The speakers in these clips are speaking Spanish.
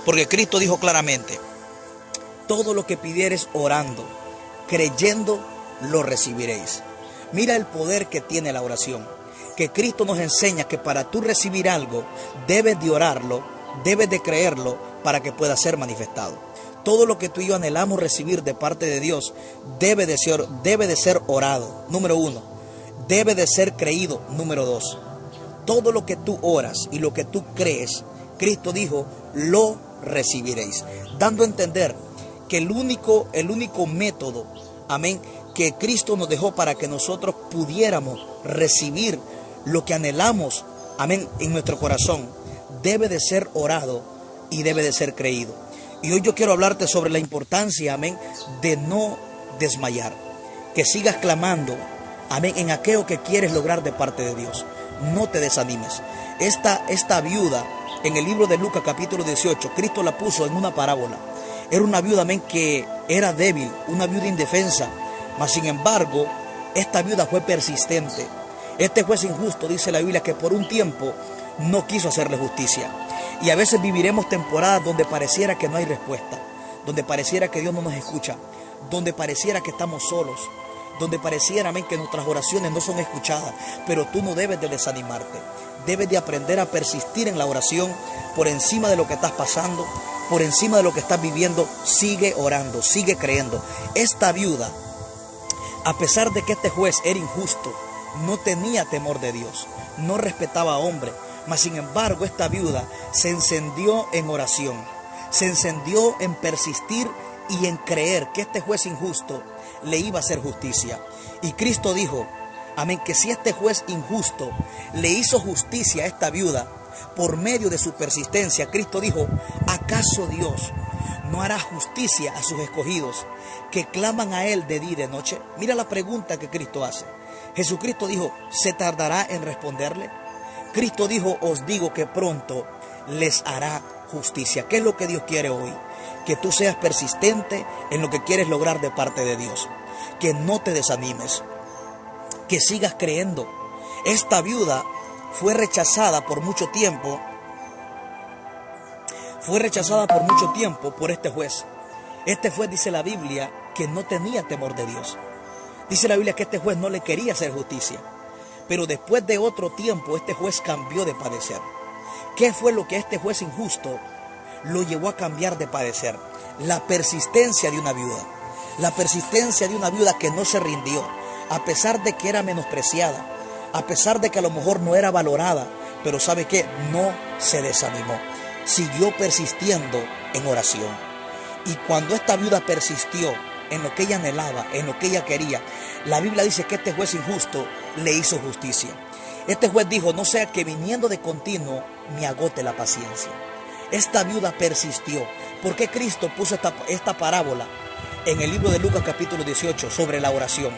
Porque Cristo dijo claramente: todo lo que pidieres orando, creyendo, lo recibiréis. Mira el poder que tiene la oración. Que Cristo nos enseña que para tú recibir algo, debes de orarlo, debes de creerlo para que pueda ser manifestado. Todo lo que tú y yo anhelamos recibir de parte de Dios debe de ser orado, número 1. Debe de ser creído, número 2. Todo lo que tú oras y lo que tú crees, Cristo dijo, lo recibiréis. Dando a entender que el único método, amén, que Cristo nos dejó para que nosotros pudiéramos recibir lo que anhelamos, amén, en nuestro corazón, debe de ser orado y debe de ser creído. Y hoy yo quiero hablarte sobre la importancia, amén, de no desmayar. Que sigas clamando, amén, en aquello que quieres lograr de parte de Dios. No te desanimes. Esta viuda, en el libro de Lucas capítulo 18, Cristo la puso en una parábola. Era una viuda, amén, que era débil, una viuda indefensa. Mas sin embargo, esta viuda fue persistente. Este juez injusto, dice la Biblia, que por un tiempo no quiso hacerle justicia. Y a veces viviremos temporadas donde pareciera que no hay respuesta, donde pareciera que Dios no nos escucha, donde pareciera que estamos solos, donde pareciera, amén, que nuestras oraciones no son escuchadas. Pero tú no debes de desanimarte. Debes de aprender a persistir en la oración por encima de lo que estás pasando, por encima de lo que estás viviendo. Sigue orando, sigue creyendo. Esta viuda, a pesar de que este juez era injusto, no tenía temor de Dios, no respetaba a hombre, mas sin embargo esta viuda se encendió en oración, se encendió en persistir y en creer que este juez injusto le iba a hacer justicia. Y Cristo dijo, amén, que si este juez injusto le hizo justicia a esta viuda por medio de su persistencia, Cristo dijo, ¿acaso Dios no hará justicia a sus escogidos que claman a Él de día y de noche? Mira la pregunta que Cristo hace. Jesucristo dijo, ¿se tardará en responderle? Cristo dijo, os digo que pronto les hará justicia. ¿Qué es lo que Dios quiere hoy? Que tú seas persistente en lo que quieres lograr de parte de Dios. Que no te desanimes. Que sigas creyendo. Esta viuda fue rechazada por mucho tiempo. Fue rechazada por mucho tiempo por este juez. Este juez, dice la Biblia, que no tenía temor de Dios. Dice la Biblia que este juez no le quería hacer justicia. Pero después de otro tiempo, este juez cambió de padecer. ¿Qué fue lo que este juez injusto lo llevó a cambiar de padecer? La persistencia de una viuda. La persistencia de una viuda que no se rindió, a pesar de que era menospreciada, a pesar de que a lo mejor no era valorada. Pero ¿sabe qué? No se desanimó. Siguió persistiendo en oración. Y cuando esta viuda persistió en lo que ella anhelaba, en lo que ella quería, la Biblia dice que este juez injusto le hizo justicia. Este juez dijo, no sea que viniendo de continuo me agote la paciencia. Esta viuda persistió. ¿Por qué Cristo puso esta parábola en el libro de Lucas capítulo 18 sobre la oración?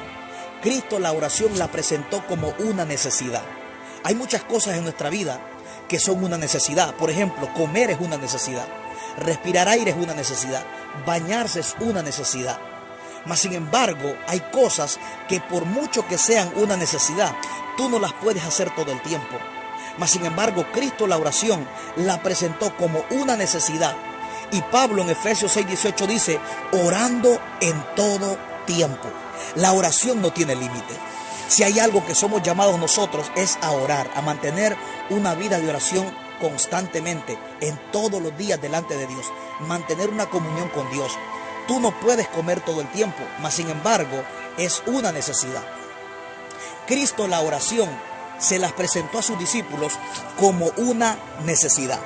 Cristo la oración la presentó como una necesidad. Hay muchas cosas en nuestra vida que son una necesidad. Por ejemplo, comer es una necesidad. Respirar aire es una necesidad. Bañarse es una necesidad. Mas sin embargo, hay cosas que por mucho que sean una necesidad, tú no las puedes hacer todo el tiempo. Mas sin embargo, Cristo la oración la presentó como una necesidad. Y Pablo en Efesios 6:18 dice, orando en todo tiempo. La oración no tiene límite. Si hay algo que somos llamados nosotros es a orar, a mantener una vida de oración constantemente, en todos los días delante de Dios. Mantener una comunión con Dios. Tú no puedes comer todo el tiempo, mas sin embargo es una necesidad. Cristo la oración se las presentó a sus discípulos como una necesidad.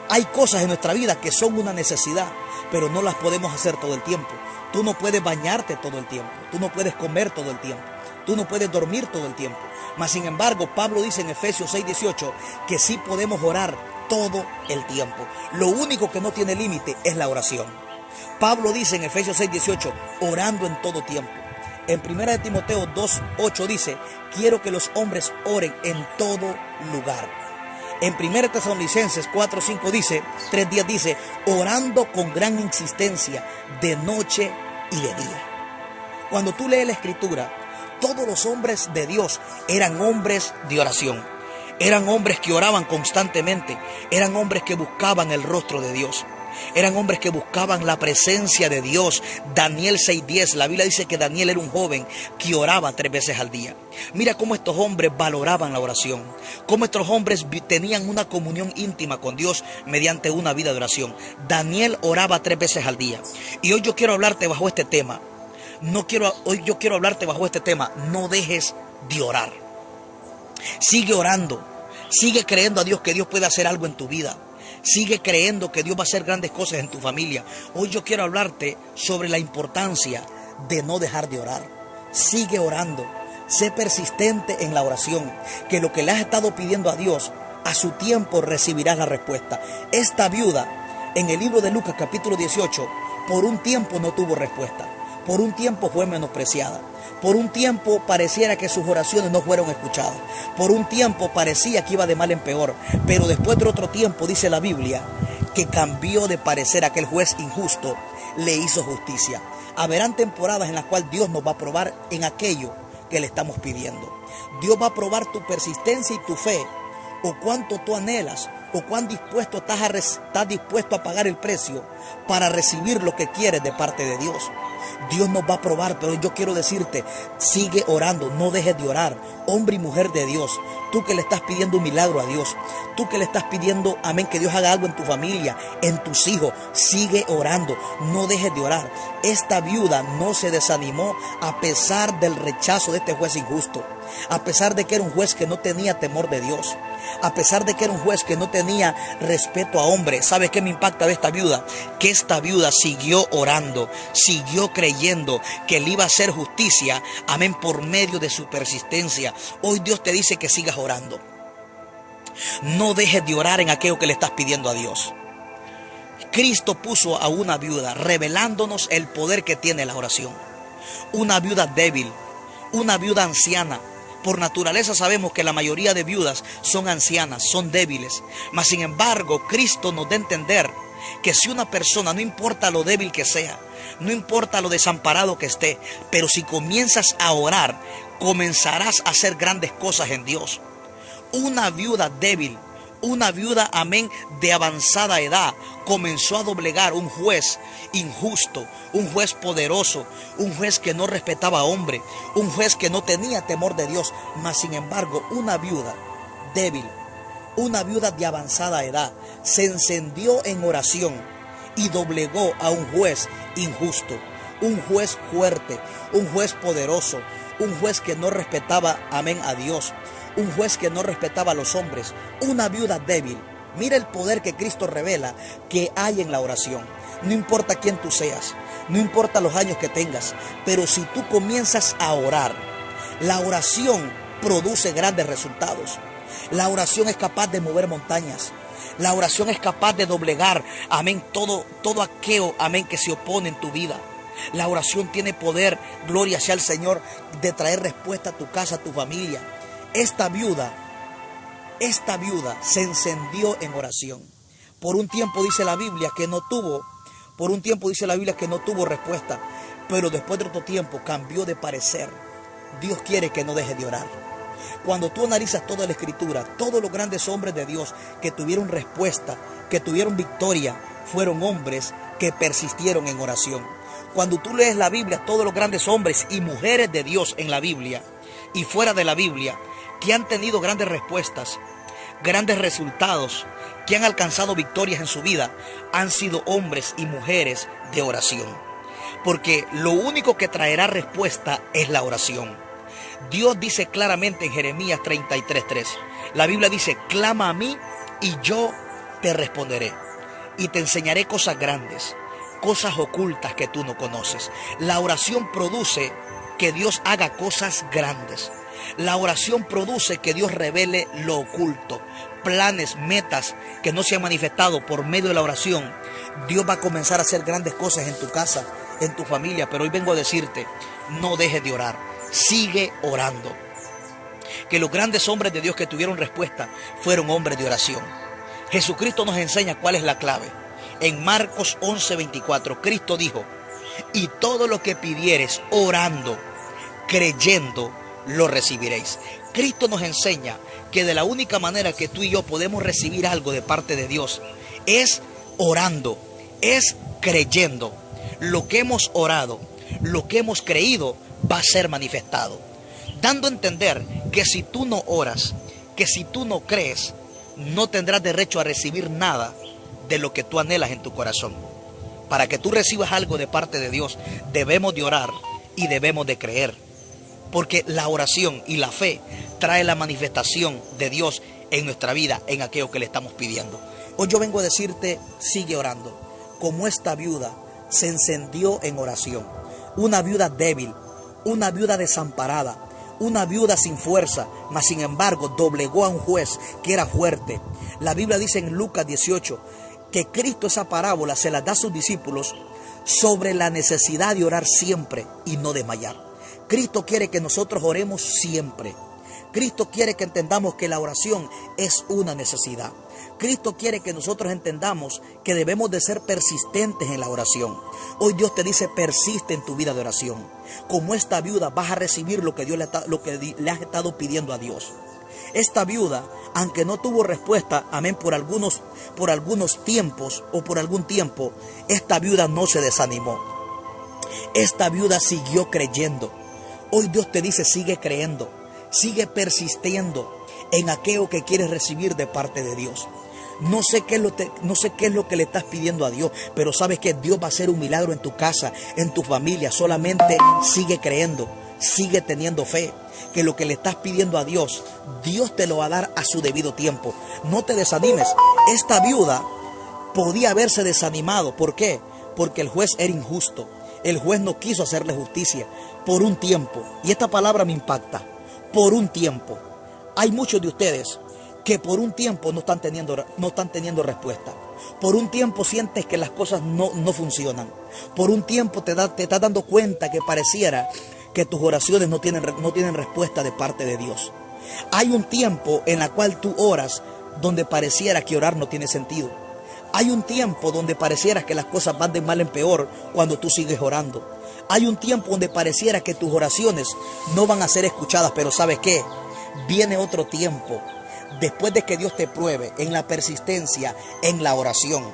Hay cosas en nuestra vida que son una necesidad, pero no las podemos hacer todo el tiempo. Tú no puedes bañarte todo el tiempo, tú no puedes comer todo el tiempo, tú no puedes dormir todo el tiempo. Mas sin embargo, Pablo dice en Efesios 6:18 que sí podemos orar todo el tiempo. Lo único que no tiene límite es la oración. Pablo dice en Efesios 6:18, orando en todo tiempo. En 1 Timoteo 2:8 dice, quiero que los hombres oren en todo lugar. En 1 Tesalonicenses 4:5 dice, 3 días dice, orando con gran insistencia de noche y de día. Cuando tú lees la Escritura, todos los hombres de Dios eran hombres de oración. Eran hombres que oraban constantemente. Eran hombres que buscaban el rostro de Dios. Eran hombres que buscaban la presencia de Dios. Daniel 6:10, la Biblia dice que Daniel era un joven que oraba 3 veces al día. Mira cómo estos hombres valoraban la oración, cómo estos hombres tenían una comunión íntima con Dios mediante una vida de oración. Daniel oraba 3 veces al día. Y hoy yo quiero hablarte bajo este tema. Hoy yo quiero hablarte bajo este tema. No dejes de orar. Sigue orando. Sigue creyendo a Dios que Dios puede hacer algo en tu vida. Sigue creyendo que Dios va a hacer grandes cosas en tu familia. Hoy yo quiero hablarte sobre la importancia de no dejar de orar. Sigue orando. Sé persistente en la oración. Que lo que le has estado pidiendo a Dios, a su tiempo recibirás la respuesta. Esta viuda, en el libro de Lucas capítulo 18, por un tiempo no tuvo respuesta. Por un tiempo fue menospreciada. Por un tiempo pareciera que sus oraciones no fueron escuchadas. Por un tiempo parecía que iba de mal en peor. Pero después de otro tiempo, dice la Biblia, que cambió de parecer. Aquel juez injusto le hizo justicia. Habrán temporadas en las cuales Dios nos va a probar en aquello que le estamos pidiendo. Dios va a probar tu persistencia y tu fe, o cuánto tú anhelas, o cuán dispuesto estás dispuesto a pagar el precio para recibir lo que quieres de parte de Dios. Dios nos va a probar, pero yo quiero decirte, sigue orando, no dejes de orar. Hombre y mujer de Dios, tú que le estás pidiendo un milagro a Dios, tú que le estás pidiendo, amén, que Dios haga algo en tu familia, en tus hijos, sigue orando, no dejes de orar. Esta viuda no se desanimó a pesar del rechazo de este juez injusto, a pesar de que era un juez que no tenía temor de Dios, a pesar de que era un juez que no tenía respeto a hombres. ¿Sabes qué me impacta de esta viuda? Que esta viuda siguió orando, siguió creyendo que le iba a hacer justicia, amén, por medio de su persistencia. Hoy Dios te dice que sigas orando. No dejes de orar en aquello que le estás pidiendo a Dios. Cristo puso a una viuda revelándonos el poder que tiene la oración. Una viuda débil, una viuda anciana. Por naturaleza sabemos que la mayoría de viudas son ancianas, son débiles. Mas sin embargo, Cristo nos da a entender que si una persona, no importa lo débil que sea, no importa lo desamparado que esté, pero si comienzas a orar, comenzarás a hacer grandes cosas en Dios. Una viuda débil, una viuda, amén, de avanzada edad, comenzó a doblegar un juez injusto, un juez poderoso, un juez que no respetaba a hombre, un juez que no tenía temor de Dios. Mas sin embargo, una viuda débil, una viuda de avanzada edad, se encendió en oración y doblegó a un juez injusto, un juez fuerte, un juez poderoso, un juez que no respetaba, amén, a Dios, un juez que no respetaba a los hombres, una viuda débil. Mira el poder que Cristo revela que hay en la oración. No importa quién tú seas, no importa los años que tengas, pero si tú comienzas a orar, la oración produce grandes resultados. La oración es capaz de mover montañas. La oración es capaz de doblegar, amén, todo aquello, amén, que se opone en tu vida. La oración tiene poder, gloria sea al Señor, de traer respuesta a tu casa, a tu familia. Esta viuda se encendió en oración. Por un tiempo dice la Biblia que no tuvo respuesta, pero después de otro tiempo cambió de parecer. Dios quiere que no dejes de orar. Cuando tú analizas toda la Escritura, todos los grandes hombres de Dios que tuvieron respuesta, que tuvieron victoria, fueron hombres que persistieron en oración. Cuando tú lees la Biblia, todos los grandes hombres y mujeres de Dios en la Biblia y fuera de la Biblia, que han tenido grandes respuestas, grandes resultados, que han alcanzado victorias en su vida, han sido hombres y mujeres de oración. Porque lo único que traerá respuesta es la oración. Dios dice claramente en Jeremías 33:3, la Biblia dice: clama a mí y yo te responderé y te enseñaré cosas grandes, cosas ocultas que tú no conoces. La oración produce que Dios haga cosas grandes. La oración produce que Dios revele lo oculto, planes, metas que no se han manifestado por medio de la oración. Dios va a comenzar a hacer grandes cosas en tu casa, en tu familia. Pero hoy vengo a decirte, no dejes de orar, sigue orando. Que los grandes hombres de Dios que tuvieron respuesta fueron hombres de oración. Jesucristo nos enseña cuál es la clave. En Marcos 11:24, Cristo dijo: y todo lo que pidieres orando, creyendo, lo recibiréis. Cristo nos enseña que de la única manera que tú y yo podemos recibir algo de parte de Dios es orando, es creyendo. Lo que hemos orado, lo que hemos creído, va a ser manifestado. Dando a entender que si tú no oras, que si tú no crees, no tendrás derecho a recibir nada de lo que tú anhelas en tu corazón. Para que tú recibas algo de parte de Dios, debemos de orar y debemos de creer. Porque la oración y la fe trae la manifestación de Dios en nuestra vida, en aquello que le estamos pidiendo. Hoy yo vengo a decirte, sigue orando. Como esta viuda se encendió en oración. Una viuda débil, una viuda desamparada, una viuda sin fuerza, mas sin embargo doblegó a un juez que era fuerte. La Biblia dice en Lucas 18 que Cristo esa parábola se la da a sus discípulos sobre la necesidad de orar siempre y no desmayar. Cristo quiere que nosotros oremos siempre. Cristo quiere que entendamos que la oración es una necesidad. Cristo quiere que nosotros entendamos que debemos de ser persistentes en la oración. Hoy Dios te dice, persiste en tu vida de oración. Como esta viuda vas a recibir lo que le has estado pidiendo a Dios. Esta viuda, aunque no tuvo respuesta, amén, por algunos tiempos o por algún tiempo, esta viuda no se desanimó. Esta viuda siguió creyendo. Hoy Dios te dice, sigue creyendo, sigue persistiendo en aquello que quieres recibir de parte de Dios. No sé qué es lo que le estás pidiendo a Dios, pero sabes que Dios va a hacer un milagro en tu casa, en tu familia. Solamente sigue creyendo, sigue teniendo fe, que lo que le estás pidiendo a Dios, Dios te lo va a dar a su debido tiempo. No te desanimes. Esta viuda podía haberse desanimado. ¿Por qué? Porque el juez era injusto. El juez no quiso hacerle justicia por un tiempo. Y esta palabra me impacta. Por un tiempo. Hay muchos de ustedes que por un tiempo no están teniendo respuesta. Por un tiempo sientes que las cosas no funcionan. Por un tiempo te estás dando cuenta que pareciera que tus oraciones no tienen respuesta de parte de Dios. Hay un tiempo en el cual tú oras donde pareciera que orar no tiene sentido. Hay un tiempo donde pareciera que las cosas van de mal en peor cuando tú sigues orando. Hay un tiempo donde pareciera que tus oraciones no van a ser escuchadas, pero ¿sabes qué? Viene otro tiempo. Después de que Dios te pruebe en la persistencia, en la oración,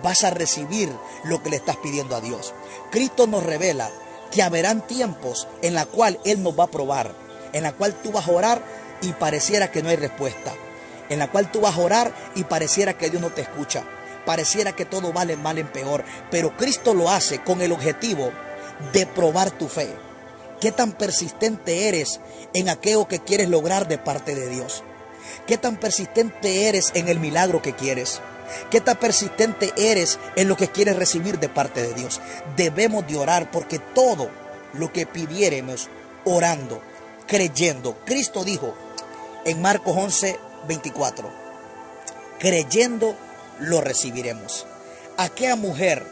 vas a recibir lo que le estás pidiendo a Dios. Cristo nos revela que habrán tiempos en la cual Él nos va a probar, en la cual tú vas a orar y pareciera que no hay respuesta, en la cual tú vas a orar y pareciera que Dios no te escucha, pareciera que todo va de mal en peor, pero Cristo lo hace con el objetivo de probar tu fe. ¿Qué tan persistente eres en aquello que quieres lograr de parte de Dios? ¿Qué tan persistente eres en el milagro que quieres? ¿Qué tan persistente eres en lo que quieres recibir de parte de Dios? Debemos de orar, porque todo lo que pidiéremos orando, creyendo. Cristo dijo en Marcos 11:24, creyendo lo recibiremos. Aquella mujer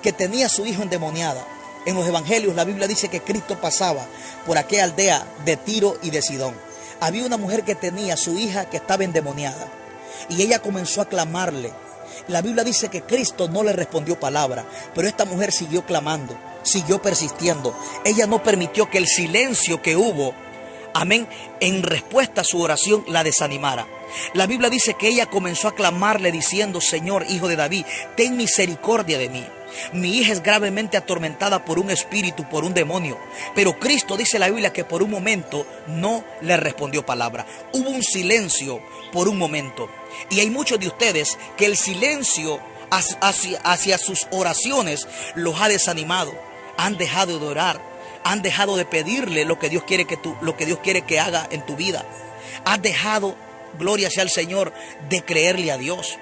que tenía a su hijo endemoniada, en los evangelios la Biblia dice que Cristo pasaba por aquella aldea de Tiro y de Sidón. Había una mujer que tenía a su hija que estaba endemoniada. Y ella comenzó a clamarle. La Biblia dice que Cristo no le respondió palabra, pero esta mujer siguió clamando, siguió persistiendo. Ella no permitió que el silencio que hubo, amén, en respuesta a su oración la desanimara. La Biblia dice que ella comenzó a clamarle diciendo, Señor, Hijo de David, ten misericordia de mí. Mi hija es gravemente atormentada por un espíritu, por un demonio. Pero Cristo, dice la Biblia, que por un momento no le respondió palabra. Hubo un silencio por un momento. Y hay muchos de ustedes que el silencio hacia sus oraciones los ha desanimado. Han dejado de orar, han dejado de pedirle lo que Dios quiere que haga en tu vida. Has dejado, gloria sea al Señor, de creerle a Dios.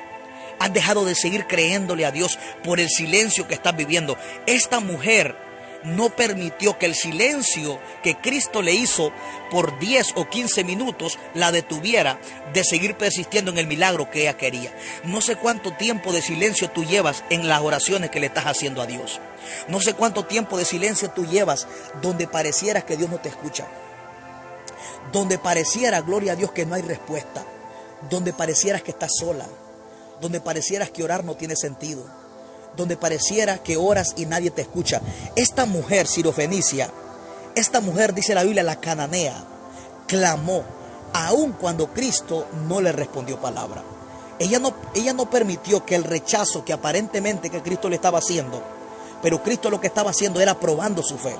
Has dejado de seguir creyéndole a Dios por el silencio que estás viviendo. Esta mujer no permitió que el silencio que Cristo le hizo por 10 o 15 minutos la detuviera de seguir persistiendo en el milagro que ella quería. No sé cuánto tiempo de silencio tú llevas en las oraciones que le estás haciendo a Dios. No sé cuánto tiempo de silencio tú llevas donde pareciera que Dios no te escucha. Donde pareciera, gloria a Dios, que no hay respuesta. Donde parecieras que estás sola. Donde parecieras que orar no tiene sentido. Donde pareciera que oras y nadie te escucha. Esta mujer sirofenicia, esta mujer, dice la Biblia, la cananea, clamó, aun cuando Cristo no le respondió palabra. ella no permitió que el rechazo que aparentemente que Cristo le estaba haciendo, pero Cristo lo que estaba haciendo era probando su fe,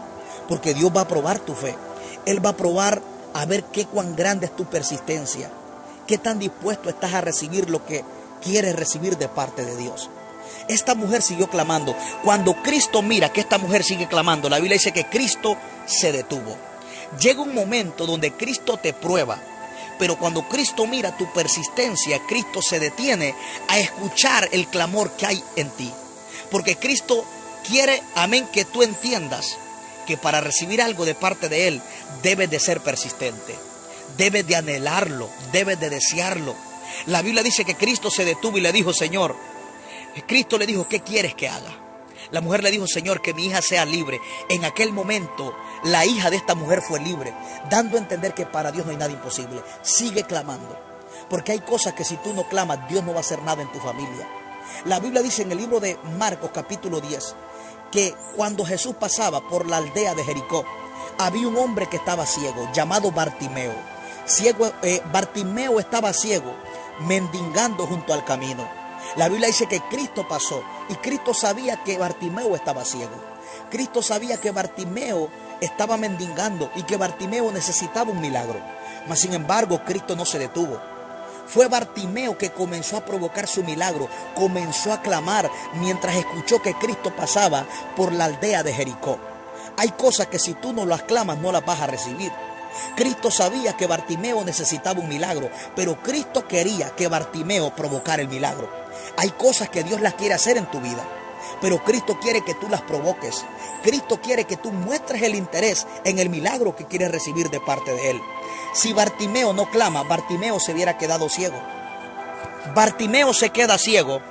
porque Dios va a probar tu fe. Él va a probar a ver qué cuán grande es tu persistencia, qué tan dispuesto estás a recibir lo que quieres recibir de parte de Dios. Esta mujer siguió clamando. Cuando Cristo mira que esta mujer sigue clamando, la Biblia dice que Cristo se detuvo. Llega un momento donde Cristo te prueba, pero cuando Cristo mira tu persistencia, Cristo se detiene a escuchar el clamor que hay en ti. Porque Cristo quiere, amén, que tú entiendas que para recibir algo de parte de Él, debes de ser persistente, debes de anhelarlo, debes de desearlo. La Biblia dice que Cristo se detuvo y le dijo, Señor, Cristo le dijo, ¿qué quieres que haga? La mujer le dijo, Señor, que mi hija sea libre. En aquel momento, la hija de esta mujer fue libre, dando a entender que para Dios no hay nada imposible. Sigue clamando, porque hay cosas que si tú no clamas, Dios no va a hacer nada en tu familia. La Biblia dice en el libro de Marcos, capítulo 10, que cuando Jesús pasaba por la aldea de Jericó, había un hombre que estaba ciego, llamado Bartimeo. Bartimeo estaba ciego, mendigando junto al camino. La Biblia dice que Cristo pasó y Cristo sabía que Bartimeo estaba ciego. Cristo sabía que Bartimeo estaba mendigando y que Bartimeo necesitaba un milagro. Mas sin embargo, Cristo no se detuvo. Fue Bartimeo que comenzó a provocar su milagro, comenzó a clamar mientras escuchó que Cristo pasaba por la aldea de Jericó. Hay cosas que si tú no las clamas no las vas a recibir. Cristo sabía que Bartimeo necesitaba un milagro, pero Cristo quería que Bartimeo provocara el milagro. Hay cosas que Dios las quiere hacer en tu vida, pero Cristo quiere que tú las provoques. Cristo quiere que tú muestres el interés en el milagro que quieres recibir de parte de Él. Si Bartimeo no clama, Bartimeo se hubiera quedado ciego. Bartimeo se queda ciego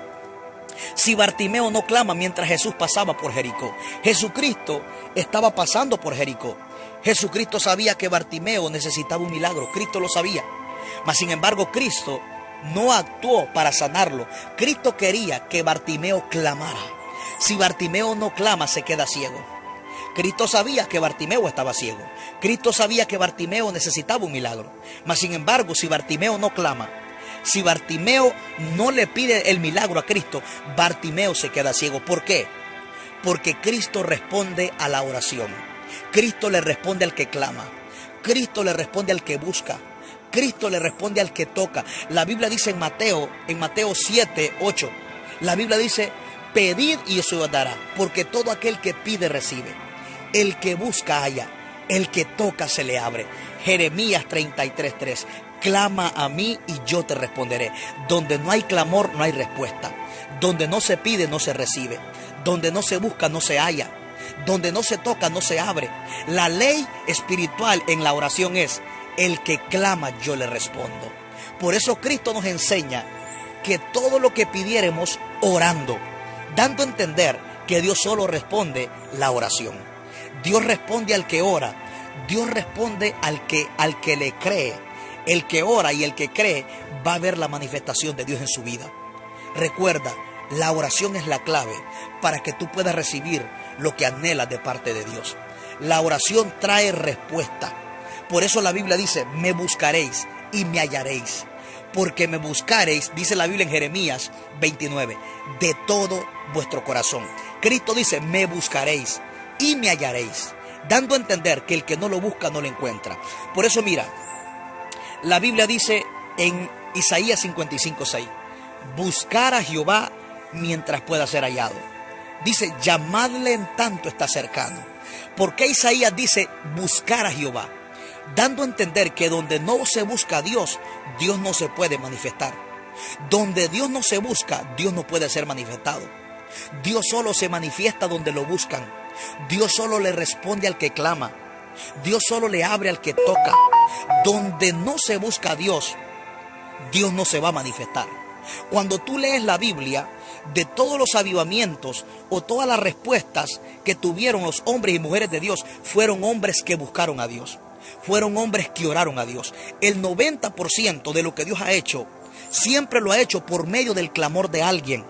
si Bartimeo no clama mientras Jesús pasaba por Jericó. Jesucristo estaba pasando por Jericó. Jesucristo sabía que Bartimeo necesitaba un milagro. Cristo lo sabía. Mas sin embargo, Cristo no actuó para sanarlo. Cristo quería que Bartimeo clamara. Si Bartimeo no clama, se queda ciego. Cristo sabía que Bartimeo estaba ciego. Cristo sabía que Bartimeo necesitaba un milagro. Mas sin embargo, si Bartimeo no clama, si Bartimeo no le pide el milagro a Cristo, Bartimeo se queda ciego. ¿Por qué? Porque Cristo responde a la oración. Cristo le responde al que clama. Cristo le responde al que busca. Cristo le responde al que toca. La Biblia dice en Mateo 7, 8. La Biblia dice, pedid y eso os dará, porque todo aquel que pide recibe. El que busca halla, el que toca se le abre. Jeremías 33, 3. Clama a mí y yo te responderé. Donde no hay clamor, no hay respuesta. Donde no se pide, no se recibe. Donde no se busca, no se halla. Donde no se toca, no se abre. La ley espiritual en la oración es, el que clama, yo le respondo. Por eso Cristo nos enseña que todo lo que pidiéramos orando, dando a entender que Dios solo responde la oración. Dios responde al que ora. Dios responde al que le cree. El que ora y el que cree va a ver la manifestación de Dios en su vida. Recuerda, la oración es la clave para que tú puedas recibir lo que anhelas de parte de Dios. La oración trae respuesta. Por eso la Biblia dice, me buscaréis y me hallaréis. Porque me buscaréis, dice la Biblia en Jeremías 29, de todo vuestro corazón. Cristo dice, me buscaréis y me hallaréis, dando a entender que el que no lo busca no lo encuentra. Por eso mira, la Biblia dice en Isaías 55, 6, buscar a Jehová mientras pueda ser hallado. Dice, llamadle en tanto está cercano. ¿Por qué Isaías dice buscar a Jehová? Dando a entender que donde no se busca a Dios, Dios no se puede manifestar. Donde Dios no se busca, Dios no puede ser manifestado. Dios solo se manifiesta donde lo buscan. Dios solo le responde al que clama. Dios solo le abre al que toca. Donde no se busca a Dios, Dios no se va a manifestar. Cuando tú lees la Biblia, de todos los avivamientos o todas las respuestas que tuvieron los hombres y mujeres de Dios, fueron hombres que buscaron a Dios. Fueron hombres que oraron a Dios. El 90% de lo que Dios ha hecho, siempre lo ha hecho por medio del clamor de alguien.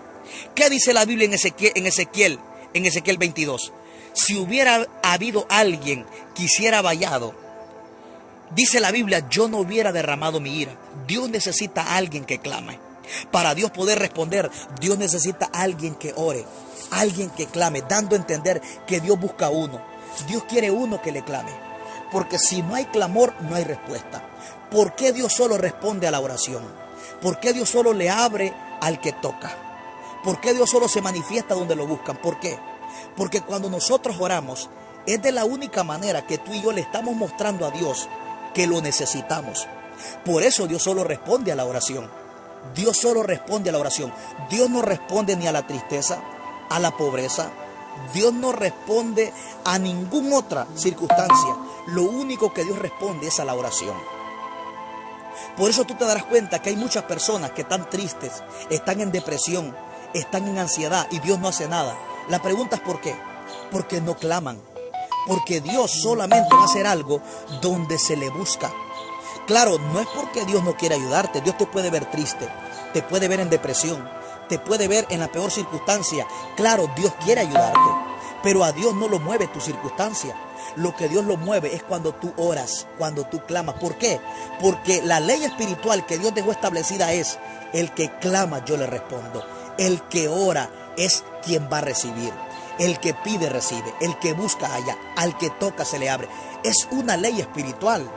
¿Qué dice la Biblia en Ezequiel 22? Si hubiera habido alguien que hiciera vallado, dice la Biblia, yo no hubiera derramado mi ira. Dios necesita a alguien que clame. Para Dios poder responder, Dios necesita a alguien que ore, alguien que clame, dando a entender que Dios busca uno. Dios quiere uno que le clame. Porque si no hay clamor, no hay respuesta. ¿Por qué Dios solo responde a la oración? ¿Por qué Dios solo le abre al que toca? ¿Por qué Dios solo se manifiesta donde lo buscan? ¿Por qué? Porque cuando nosotros oramos, es de la única manera que tú y yo le estamos mostrando a Dios que lo necesitamos. Por eso Dios solo responde a la oración. Dios solo responde a la oración. Dios no responde ni a la tristeza, a la pobreza. Dios no responde a ninguna otra circunstancia. Lo único que Dios responde es a la oración. Por eso tú te darás cuenta que hay muchas personas que están tristes, están en depresión, están en ansiedad y Dios no hace nada. La pregunta es ¿por qué? Porque no claman. Porque Dios solamente va a hacer algo donde se le busca. Claro, no es porque Dios no quiere ayudarte. Dios te puede ver triste, te puede ver en depresión, te puede ver en la peor circunstancia. Claro, Dios quiere ayudarte, pero a Dios no lo mueve tu circunstancia. Lo que Dios lo mueve es cuando tú oras, cuando tú clamas. ¿Por qué? Porque la ley espiritual que Dios dejó establecida es: el que clama yo le respondo. El que ora es quien va a recibir. El que pide recibe, el que busca halla, al que toca se le abre. Es una ley espiritual.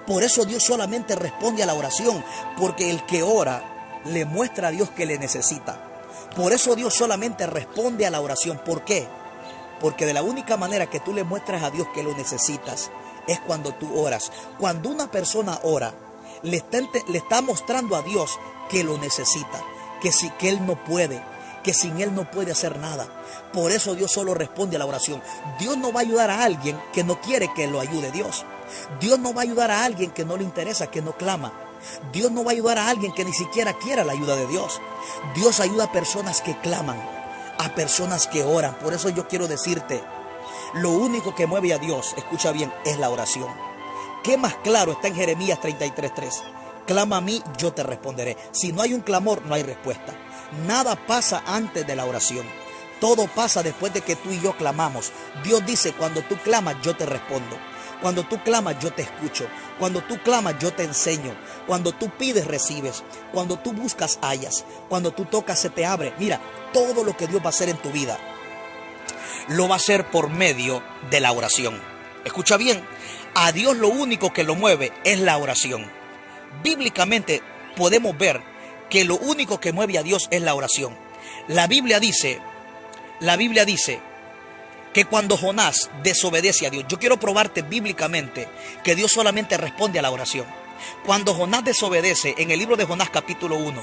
Por eso Dios solamente responde a la oración, porque el que ora le muestra a Dios que le necesita. Por eso Dios solamente responde a la oración. ¿Por qué? Porque de la única manera que tú le muestras a Dios que lo necesitas es cuando tú oras. Cuando una persona ora, le está mostrando a Dios que lo necesita, que Él no puede, que sin Él no puede hacer nada. Por eso Dios solo responde a la oración. Dios no va a ayudar a alguien que no quiere que lo ayude Dios. Dios no va a ayudar a alguien que no le interesa, que no clama. Dios no va a ayudar a alguien que ni siquiera quiera la ayuda de Dios. Dios ayuda a personas que claman, a personas que oran. Por eso yo quiero decirte, lo único que mueve a Dios, escucha bien, es la oración. ¿Qué más claro está en Jeremías 33:3? Clama a mí, yo te responderé. Si no hay un clamor, no hay respuesta. Nada pasa antes de la oración. Todo pasa después de que tú y yo clamamos. Dios dice: cuando tú clamas, yo te respondo. Cuando tú clamas, yo te escucho. Cuando tú clamas, yo te enseño. Cuando tú pides, recibes. Cuando tú buscas, hallas. Cuando tú tocas, se te abre. Mira, todo lo que Dios va a hacer en tu vida, lo va a hacer por medio de la oración. Escucha bien, a Dios lo único que lo mueve es la oración. Bíblicamente podemos ver que lo único que mueve a Dios es la oración. La Biblia dice que cuando Jonás desobedece a Dios, yo quiero probarte bíblicamente que Dios solamente responde a la oración. Cuando Jonás desobedece, en el libro de Jonás capítulo 1,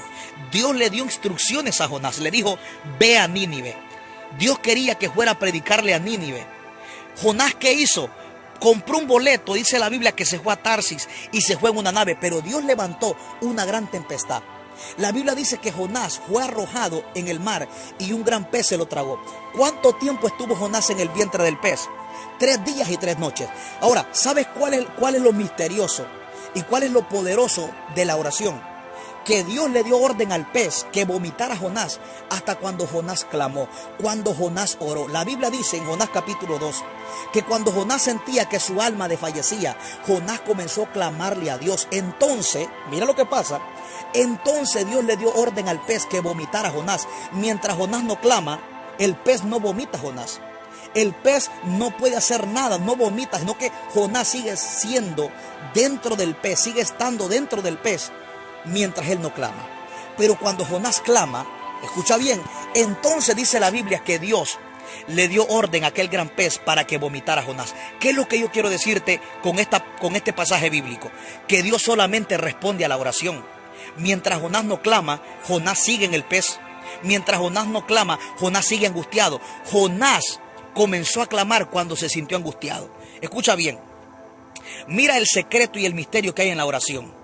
Dios le dio instrucciones a Jonás, le dijo: ve a Nínive. Dios quería que fuera a predicarle a Nínive. Jonás, ¿qué hizo? Compró un boleto, dice la Biblia que se fue a Tarsis y se fue en una nave, pero Dios levantó una gran tempestad. La Biblia dice que Jonás fue arrojado en el mar y un gran pez se lo tragó. ¿Cuánto tiempo estuvo Jonás en el vientre del pez? 3 días y 3 noches. Ahora, ¿sabes cuál es lo misterioso y cuál es lo poderoso de la oración? Que Dios le dio orden al pez que vomitara a Jonás hasta cuando Jonás clamó, cuando Jonás oró. La Biblia dice en Jonás capítulo 2 que cuando Jonás sentía que su alma desfallecía, Jonás comenzó a clamarle a Dios. Entonces, mira lo que pasa. Entonces Dios le dio orden al pez que vomitara a Jonás. Mientras Jonás no clama, el pez no vomita a Jonás. El pez no puede hacer nada, no vomita, sino que Jonás sigue siendo dentro del pez, sigue estando dentro del pez mientras él no clama. Pero cuando Jonás clama, escucha bien, entonces dice la Biblia que Dios le dio orden a aquel gran pez para que vomitara a Jonás. ¿Qué es lo que yo quiero decirte con este pasaje bíblico? Que Dios solamente responde a la oración. Mientras Jonás no clama, Jonás sigue en el pez. Mientras Jonás no clama, Jonás sigue angustiado. Jonás comenzó a clamar cuando se sintió angustiado. Escucha bien, mira el secreto y el misterio que hay en la oración.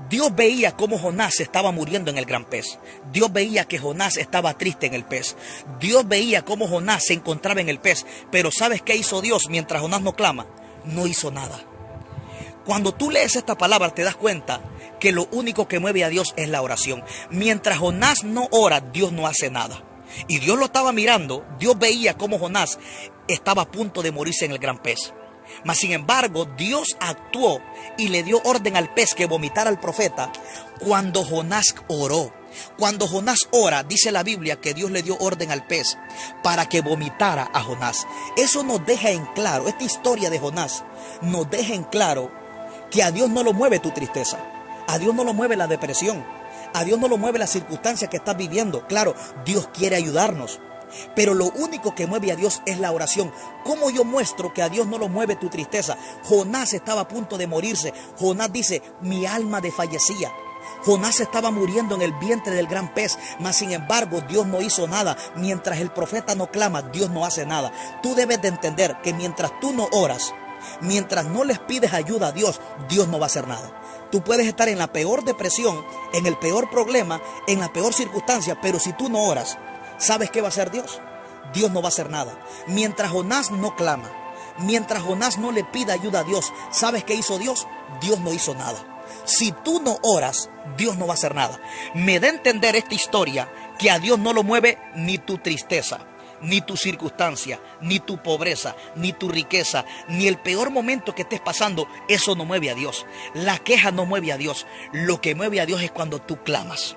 Dios veía cómo Jonás estaba muriendo en el gran pez. Dios veía que Jonás estaba triste en el pez. Dios veía cómo Jonás se encontraba en el pez. Pero ¿sabes qué hizo Dios mientras Jonás no clama? No hizo nada. Cuando tú lees esta palabra te das cuenta que lo único que mueve a Dios es la oración. Mientras Jonás no ora, Dios no hace nada. Y Dios lo estaba mirando. Dios veía cómo Jonás estaba a punto de morirse en el gran pez. Mas sin embargo, Dios actuó y le dio orden al pez que vomitara al profeta cuando Jonás oró. Cuando Jonás ora, dice la Biblia que Dios le dio orden al pez para que vomitara a Jonás. Eso nos deja en claro, esta historia de Jonás nos deja en claro que a Dios no lo mueve tu tristeza, a Dios no lo mueve la depresión, a Dios no lo mueve las circunstancias que estás viviendo. Claro, Dios quiere ayudarnos, pero lo único que mueve a Dios es la oración. ¿Cómo yo muestro que a Dios no lo mueve tu tristeza? Jonás estaba a punto de morirse. Jonás dice, mi alma desfallecía. Jonás estaba muriendo en el vientre del gran pez, mas sin embargo Dios no hizo nada. Mientras el profeta no clama, Dios no hace nada. Tú debes de entender que mientras tú no oras, mientras no les pides ayuda a Dios, Dios no va a hacer nada. Tú puedes estar en la peor depresión, en el peor problema, en la peor circunstancia, pero si tú no oras, ¿sabes qué va a hacer Dios? Dios no va a hacer nada. Mientras Jonás no clama, mientras Jonás no le pida ayuda a Dios, ¿sabes qué hizo Dios? Dios no hizo nada. Si tú no oras, Dios no va a hacer nada. Me da a entender esta historia que a Dios no lo mueve ni tu tristeza, ni tu circunstancia, ni tu pobreza, ni tu riqueza, ni el peor momento que estés pasando. Eso no mueve a Dios. La queja no mueve a Dios. Lo que mueve a Dios es cuando tú clamas.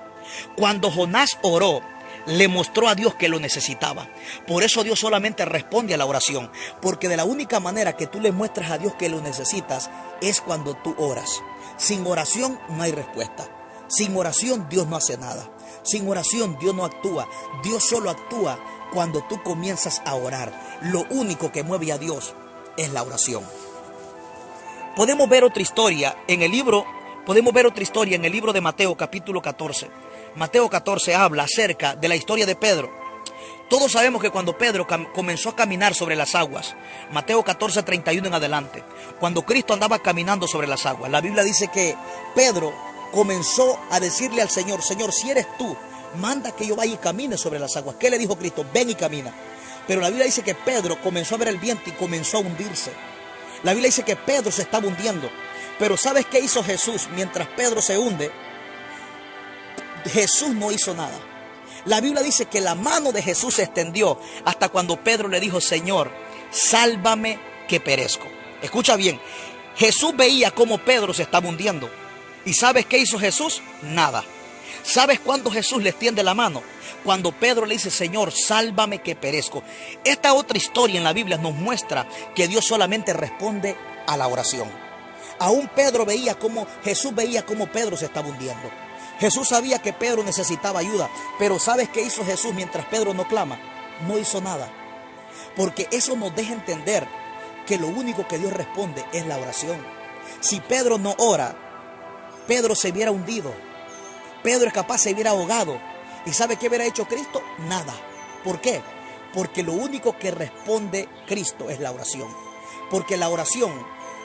Cuando Jonás oró, le mostró a Dios que lo necesitaba. Por eso Dios solamente responde a la oración, porque de la única manera que tú le muestras a Dios que lo necesitas es cuando tú oras. Sin oración no hay respuesta. Sin oración Dios no hace nada. Sin oración Dios no actúa. Dios solo actúa cuando tú comienzas a orar. Lo único que mueve a Dios es la oración. Podemos ver otra historia en el libro de Mateo capítulo 14. Mateo 14 habla acerca de la historia de Pedro. Todos sabemos que cuando Pedro comenzó a caminar sobre las aguas, Mateo 14:31 en adelante, cuando Cristo andaba caminando sobre las aguas, la Biblia dice que Pedro comenzó a decirle al Señor, Señor, si eres tú, manda que yo vaya y camine sobre las aguas. ¿Qué le dijo Cristo? Ven y camina. Pero la Biblia dice que Pedro comenzó a ver el viento y comenzó a hundirse. La Biblia dice que Pedro se estaba hundiendo. Pero ¿sabes qué hizo Jesús mientras Pedro se hunde? Jesús no hizo nada. La Biblia dice que la mano de Jesús se extendió hasta cuando Pedro le dijo, Señor, sálvame que perezco. Escucha bien, Jesús veía cómo Pedro se estaba hundiendo. ¿Y sabes qué hizo Jesús? Nada. ¿Sabes cuándo Jesús le extiende la mano? Cuando Pedro le dice, Señor, sálvame que perezco. Esta otra historia en la Biblia nos muestra que Dios solamente responde a la oración. Aún Jesús veía cómo Pedro se estaba hundiendo. Jesús sabía que Pedro necesitaba ayuda, pero ¿sabes qué hizo Jesús mientras Pedro no clama? No hizo nada. Porque eso nos deja entender que lo único que Dios responde es la oración. Si Pedro no ora, Pedro se hubiera hundido. Pedro es capaz se hubiera ahogado. ¿Y sabe qué hubiera hecho Cristo? Nada. ¿Por qué? Porque lo único que responde Cristo es la oración. Porque la oración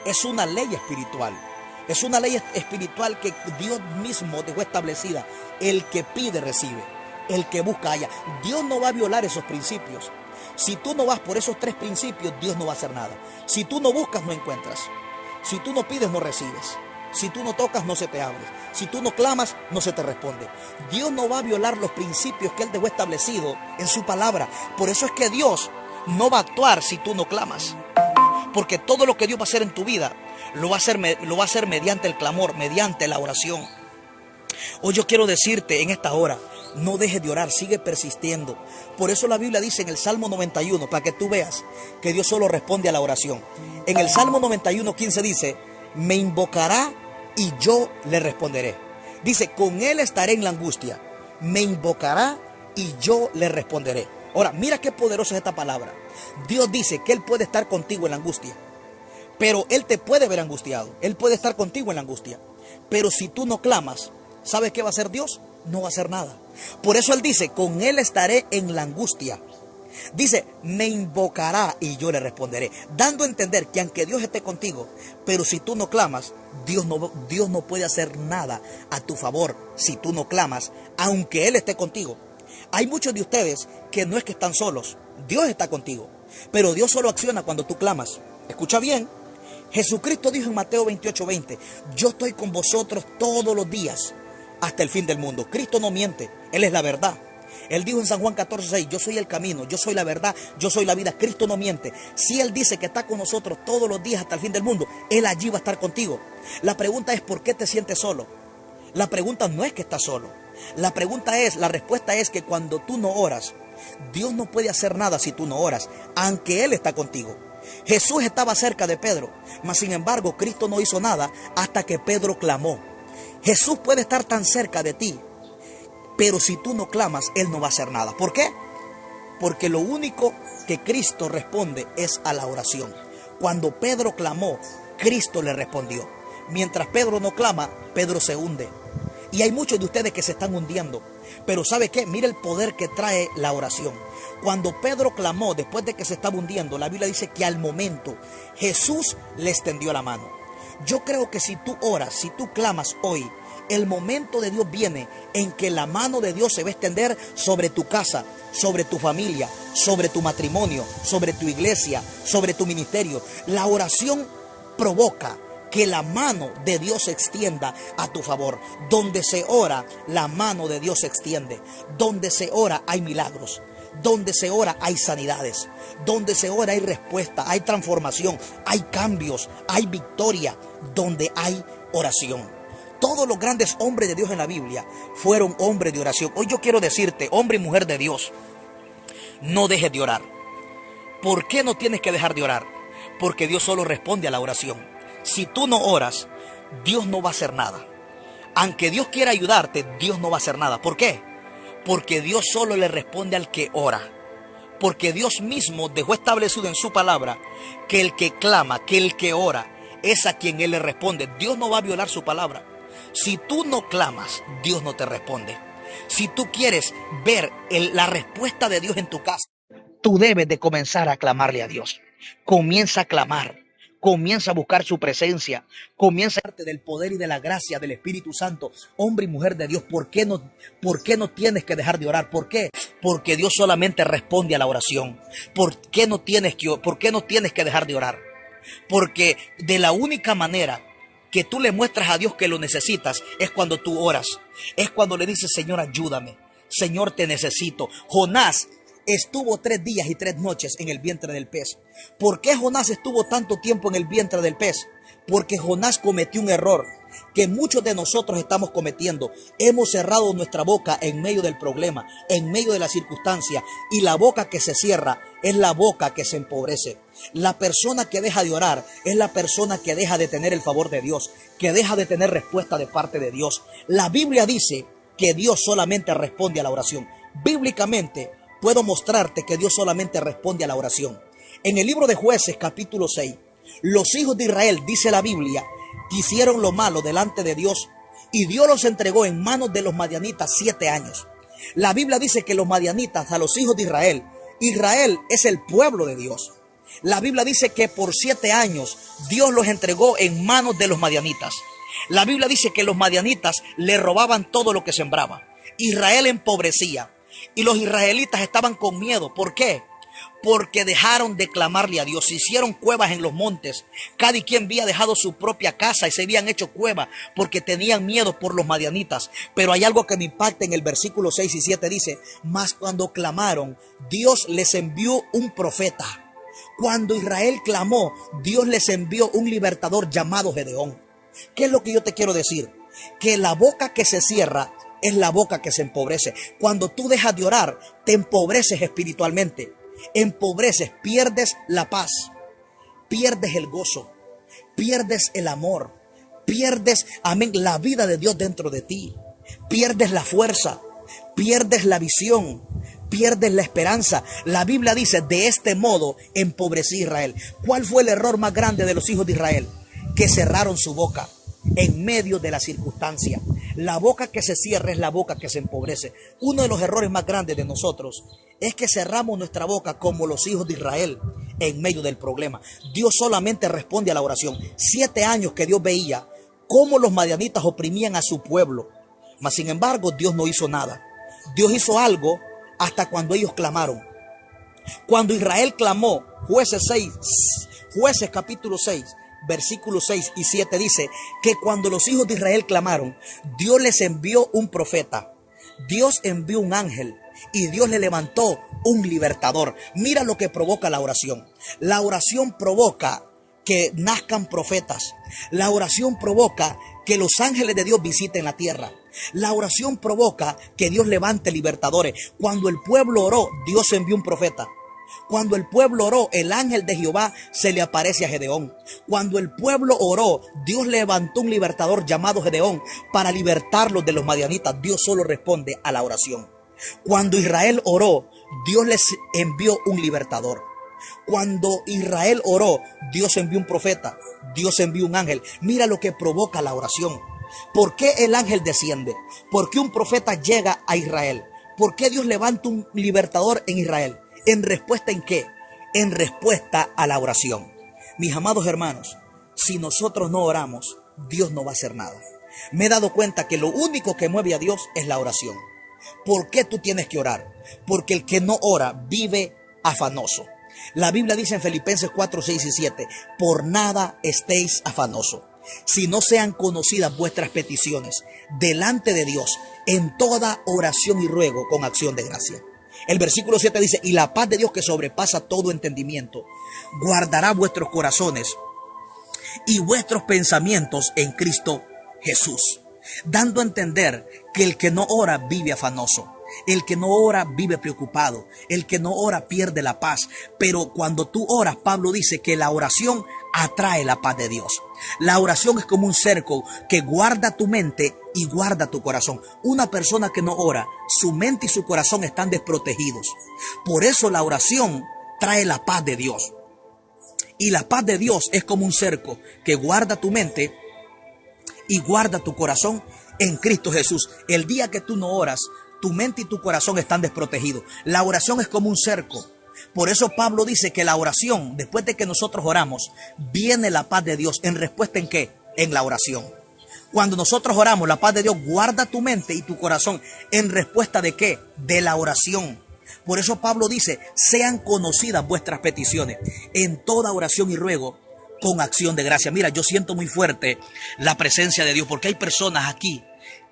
es una ley espiritual. Es una ley espiritual que Dios mismo dejó establecida. El que pide, recibe. El que busca, halla. Dios no va a violar esos principios. Si tú no vas por esos 3 principios, Dios no va a hacer nada. Si tú no buscas, no encuentras. Si tú no pides, no recibes. Si tú no tocas, no se te abre. Si tú no clamas, no se te responde. Dios no va a violar los principios que Él dejó establecido en su palabra. Por eso es que Dios no va a actuar si tú no clamas. Porque todo lo que Dios va a hacer en tu vida lo va a hacer mediante el clamor, mediante la oración. Hoy yo quiero decirte en esta hora, no dejes de orar, sigue persistiendo. Por eso la Biblia dice en el Salmo 91, para que tú veas que Dios solo responde a la oración. En el Salmo 91:15 dice, me invocará y yo le responderé. Dice, con él estaré en la angustia. Me invocará y yo le responderé. Ahora, mira qué poderosa es esta palabra. Dios dice que Él puede estar contigo en la angustia. Pero Él te puede ver angustiado. Él puede estar contigo en la angustia. Pero si tú no clamas, ¿sabes qué va a hacer Dios? No va a hacer nada. Por eso Él dice, con Él estaré en la angustia. Dice, me invocará y yo le responderé. Dando a entender que aunque Dios esté contigo, pero si tú no clamas, Dios no puede hacer nada a tu favor si tú no clamas, aunque Él esté contigo. Hay muchos de ustedes que no es que están solos. Dios está contigo. Pero Dios solo acciona cuando tú clamas. Escucha bien. Jesucristo dijo en Mateo 28:20, yo estoy con vosotros todos los días hasta el fin del mundo. Cristo no miente. Él es la verdad. Él dijo en San Juan 14:6, yo soy el camino, yo soy la verdad, yo soy la vida. Cristo no miente. Si Él dice que está con nosotros todos los días hasta el fin del mundo, Él allí va a estar contigo. La pregunta es, ¿por qué te sientes solo? La pregunta no es que estás solo. La respuesta es que cuando tú no oras, Dios no puede hacer nada si tú no oras, aunque Él está contigo. Jesús estaba cerca de Pedro, mas sin embargo Cristo no hizo nada hasta que Pedro clamó. Jesús puede estar tan cerca de ti, pero si tú no clamas, Él no va a hacer nada. ¿Por qué? Porque lo único que Cristo responde es a la oración. Cuando Pedro clamó, Cristo le respondió. Mientras Pedro no clama, Pedro se hunde. Y hay muchos de ustedes que se están hundiendo. Pero ¿sabe qué? Mira el poder que trae la oración. Cuando Pedro clamó después de que se estaba hundiendo, la Biblia dice que al momento Jesús le extendió la mano. Yo creo que si tú oras, si tú clamas hoy, el momento de Dios viene en que la mano de Dios se va a extender sobre tu casa, sobre tu familia, sobre tu matrimonio, sobre tu iglesia, sobre tu ministerio. La oración provoca que la mano de Dios se extienda a tu favor. Donde se ora, la mano de Dios se extiende. Donde se ora hay milagros. Donde se ora hay sanidades. Donde se ora hay respuesta, hay transformación, hay cambios, hay victoria. Donde hay oración. Todos los grandes hombres de Dios en la Biblia fueron hombres de oración. Hoy yo quiero decirte, hombre y mujer de Dios, no dejes de orar. ¿Por qué no tienes que dejar de orar? Porque Dios solo responde a la oración. Si tú no oras, Dios no va a hacer nada. Aunque Dios quiera ayudarte, Dios no va a hacer nada. ¿Por qué? Porque Dios solo le responde al que ora. Porque Dios mismo dejó establecido en su palabra que el que clama, que el que ora, es a quien Él le responde. Dios no va a violar su palabra. Si tú no clamas, Dios no te responde. Si tú quieres ver la respuesta de Dios en tu casa, tú debes de comenzar a clamarle a Dios. Comienza a clamar. Comienza a buscar su presencia. Comienza a darte del poder y de la gracia del Espíritu Santo. Hombre y mujer de Dios, ¿por qué no tienes que dejar de orar? ¿Por qué? Porque Dios solamente responde a la oración. ¿Por qué no tienes que dejar de orar? Porque de la única manera que tú le muestras a Dios que lo necesitas es cuando tú oras. Es cuando le dices, Señor, ayúdame. Señor, te necesito. Jonás estuvo 3 días y 3 noches en el vientre del pez. ¿Por qué Jonás estuvo tanto tiempo en el vientre del pez? Porque Jonás cometió un error que muchos de nosotros estamos cometiendo. Hemos cerrado nuestra boca en medio del problema, en medio de la circunstancia, y la boca que se cierra es la boca que se empobrece. La persona que deja de orar es la persona que deja de tener el favor de Dios, que deja de tener respuesta de parte de Dios. La Biblia dice que Dios solamente responde a la oración. Bíblicamente puedo mostrarte que Dios solamente responde a la oración. En el libro de Jueces, capítulo 6, los hijos de Israel, dice la Biblia, que hicieron lo malo delante de Dios, y Dios los entregó en manos de los madianitas 7 años. La Biblia dice que los madianitas, a los hijos de Israel, Israel es el pueblo de Dios. La Biblia dice que por 7 años Dios los entregó en manos de los madianitas. La Biblia dice que los madianitas le robaban todo lo que sembraba. Israel empobrecía y los israelitas estaban con miedo. ¿Por qué? Porque dejaron de clamarle a Dios. Se hicieron cuevas en los montes. Cada quien había dejado su propia casa y se habían hecho cuevas porque tenían miedo por los madianitas. Pero hay algo que me impacta en el versículo 6 y 7. Dice, mas cuando clamaron, Dios les envió un profeta. Cuando Israel clamó, Dios les envió un libertador llamado Gedeón. ¿Qué es lo que yo te quiero decir? Que la boca que se cierra es la boca que se empobrece. Cuando tú dejas de orar, te empobreces espiritualmente. Empobreces, pierdes la paz, pierdes el gozo, pierdes el amor, pierdes, amén, la vida de Dios dentro de ti, pierdes la fuerza, pierdes la visión, pierdes la esperanza. La Biblia dice, de este modo empobrecí Israel. ¿Cuál fue el error más grande de los hijos de Israel? Que cerraron su boca en medio de la circunstancia. La boca que se cierra es la boca que se empobrece. Uno de los errores más grandes de nosotros es que cerramos nuestra boca como los hijos de Israel en medio del problema. Dios solamente responde a la oración. 7 años que Dios veía cómo los madianitas oprimían a su pueblo. Mas sin embargo, Dios no hizo nada. Dios hizo algo hasta cuando ellos clamaron. Cuando Israel clamó, Jueces capítulo 6, versículos 6 y 7 dice que cuando los hijos de Israel clamaron, Dios les envió un profeta. Dios envió un ángel y Dios le levantó un libertador. Mira lo que provoca la oración. La oración provoca que nazcan profetas. La oración provoca que los ángeles de Dios visiten la tierra. La oración provoca que Dios levante libertadores. Cuando el pueblo oró, Dios envió un profeta. Cuando el pueblo oró, el ángel de Jehová se le aparece a Gedeón. Cuando el pueblo oró, Dios levantó un libertador llamado Gedeón para libertarlos de los madianitas. Dios solo responde a la oración. Cuando Israel oró, Dios les envió un libertador. Cuando Israel oró, Dios envió un profeta, Dios envió un ángel. Mira lo que provoca la oración. ¿Por qué el ángel desciende? ¿Por qué un profeta llega a Israel? ¿Por qué Dios levanta un libertador en Israel? ¿En respuesta en qué? En respuesta a la oración. Mis amados hermanos, si nosotros no oramos, Dios no va a hacer nada. Me he dado cuenta que lo único que mueve a Dios es la oración. ¿Por qué tú tienes que orar? Porque el que no ora vive afanoso. La Biblia dice en Filipenses 4, 6 y 7, por nada estéis afanosos, si no sean conocidas vuestras peticiones delante de Dios en toda oración y ruego con acción de gracia. El versículo 7 dice, y la paz de Dios que sobrepasa todo entendimiento, guardará vuestros corazones y vuestros pensamientos en Cristo Jesús. Dando a entender que el que no ora vive afanoso. El que no ora vive preocupado. El que no ora pierde la paz. Pero cuando tú oras, Pablo dice que la oración atrae la paz de Dios. La oración es como un cerco que guarda tu mente y guarda tu corazón. Una persona que no ora, su mente y su corazón están desprotegidos. Por eso la oración trae la paz de Dios. Y la paz de Dios es como un cerco que guarda tu mente y guarda tu corazón en Cristo Jesús. El día que tú no oras, tu mente y tu corazón están desprotegidos. La oración es como un cerco. Por eso Pablo dice que la oración, después de que nosotros oramos, viene la paz de Dios. ¿En respuesta en qué? En la oración. Cuando nosotros oramos, la paz de Dios guarda tu mente y tu corazón. ¿En respuesta de qué? De la oración. Por eso Pablo dice, sean conocidas vuestras peticiones en toda oración y ruego con acción de gracia. Mira, yo siento muy fuerte la presencia de Dios porque hay personas aquí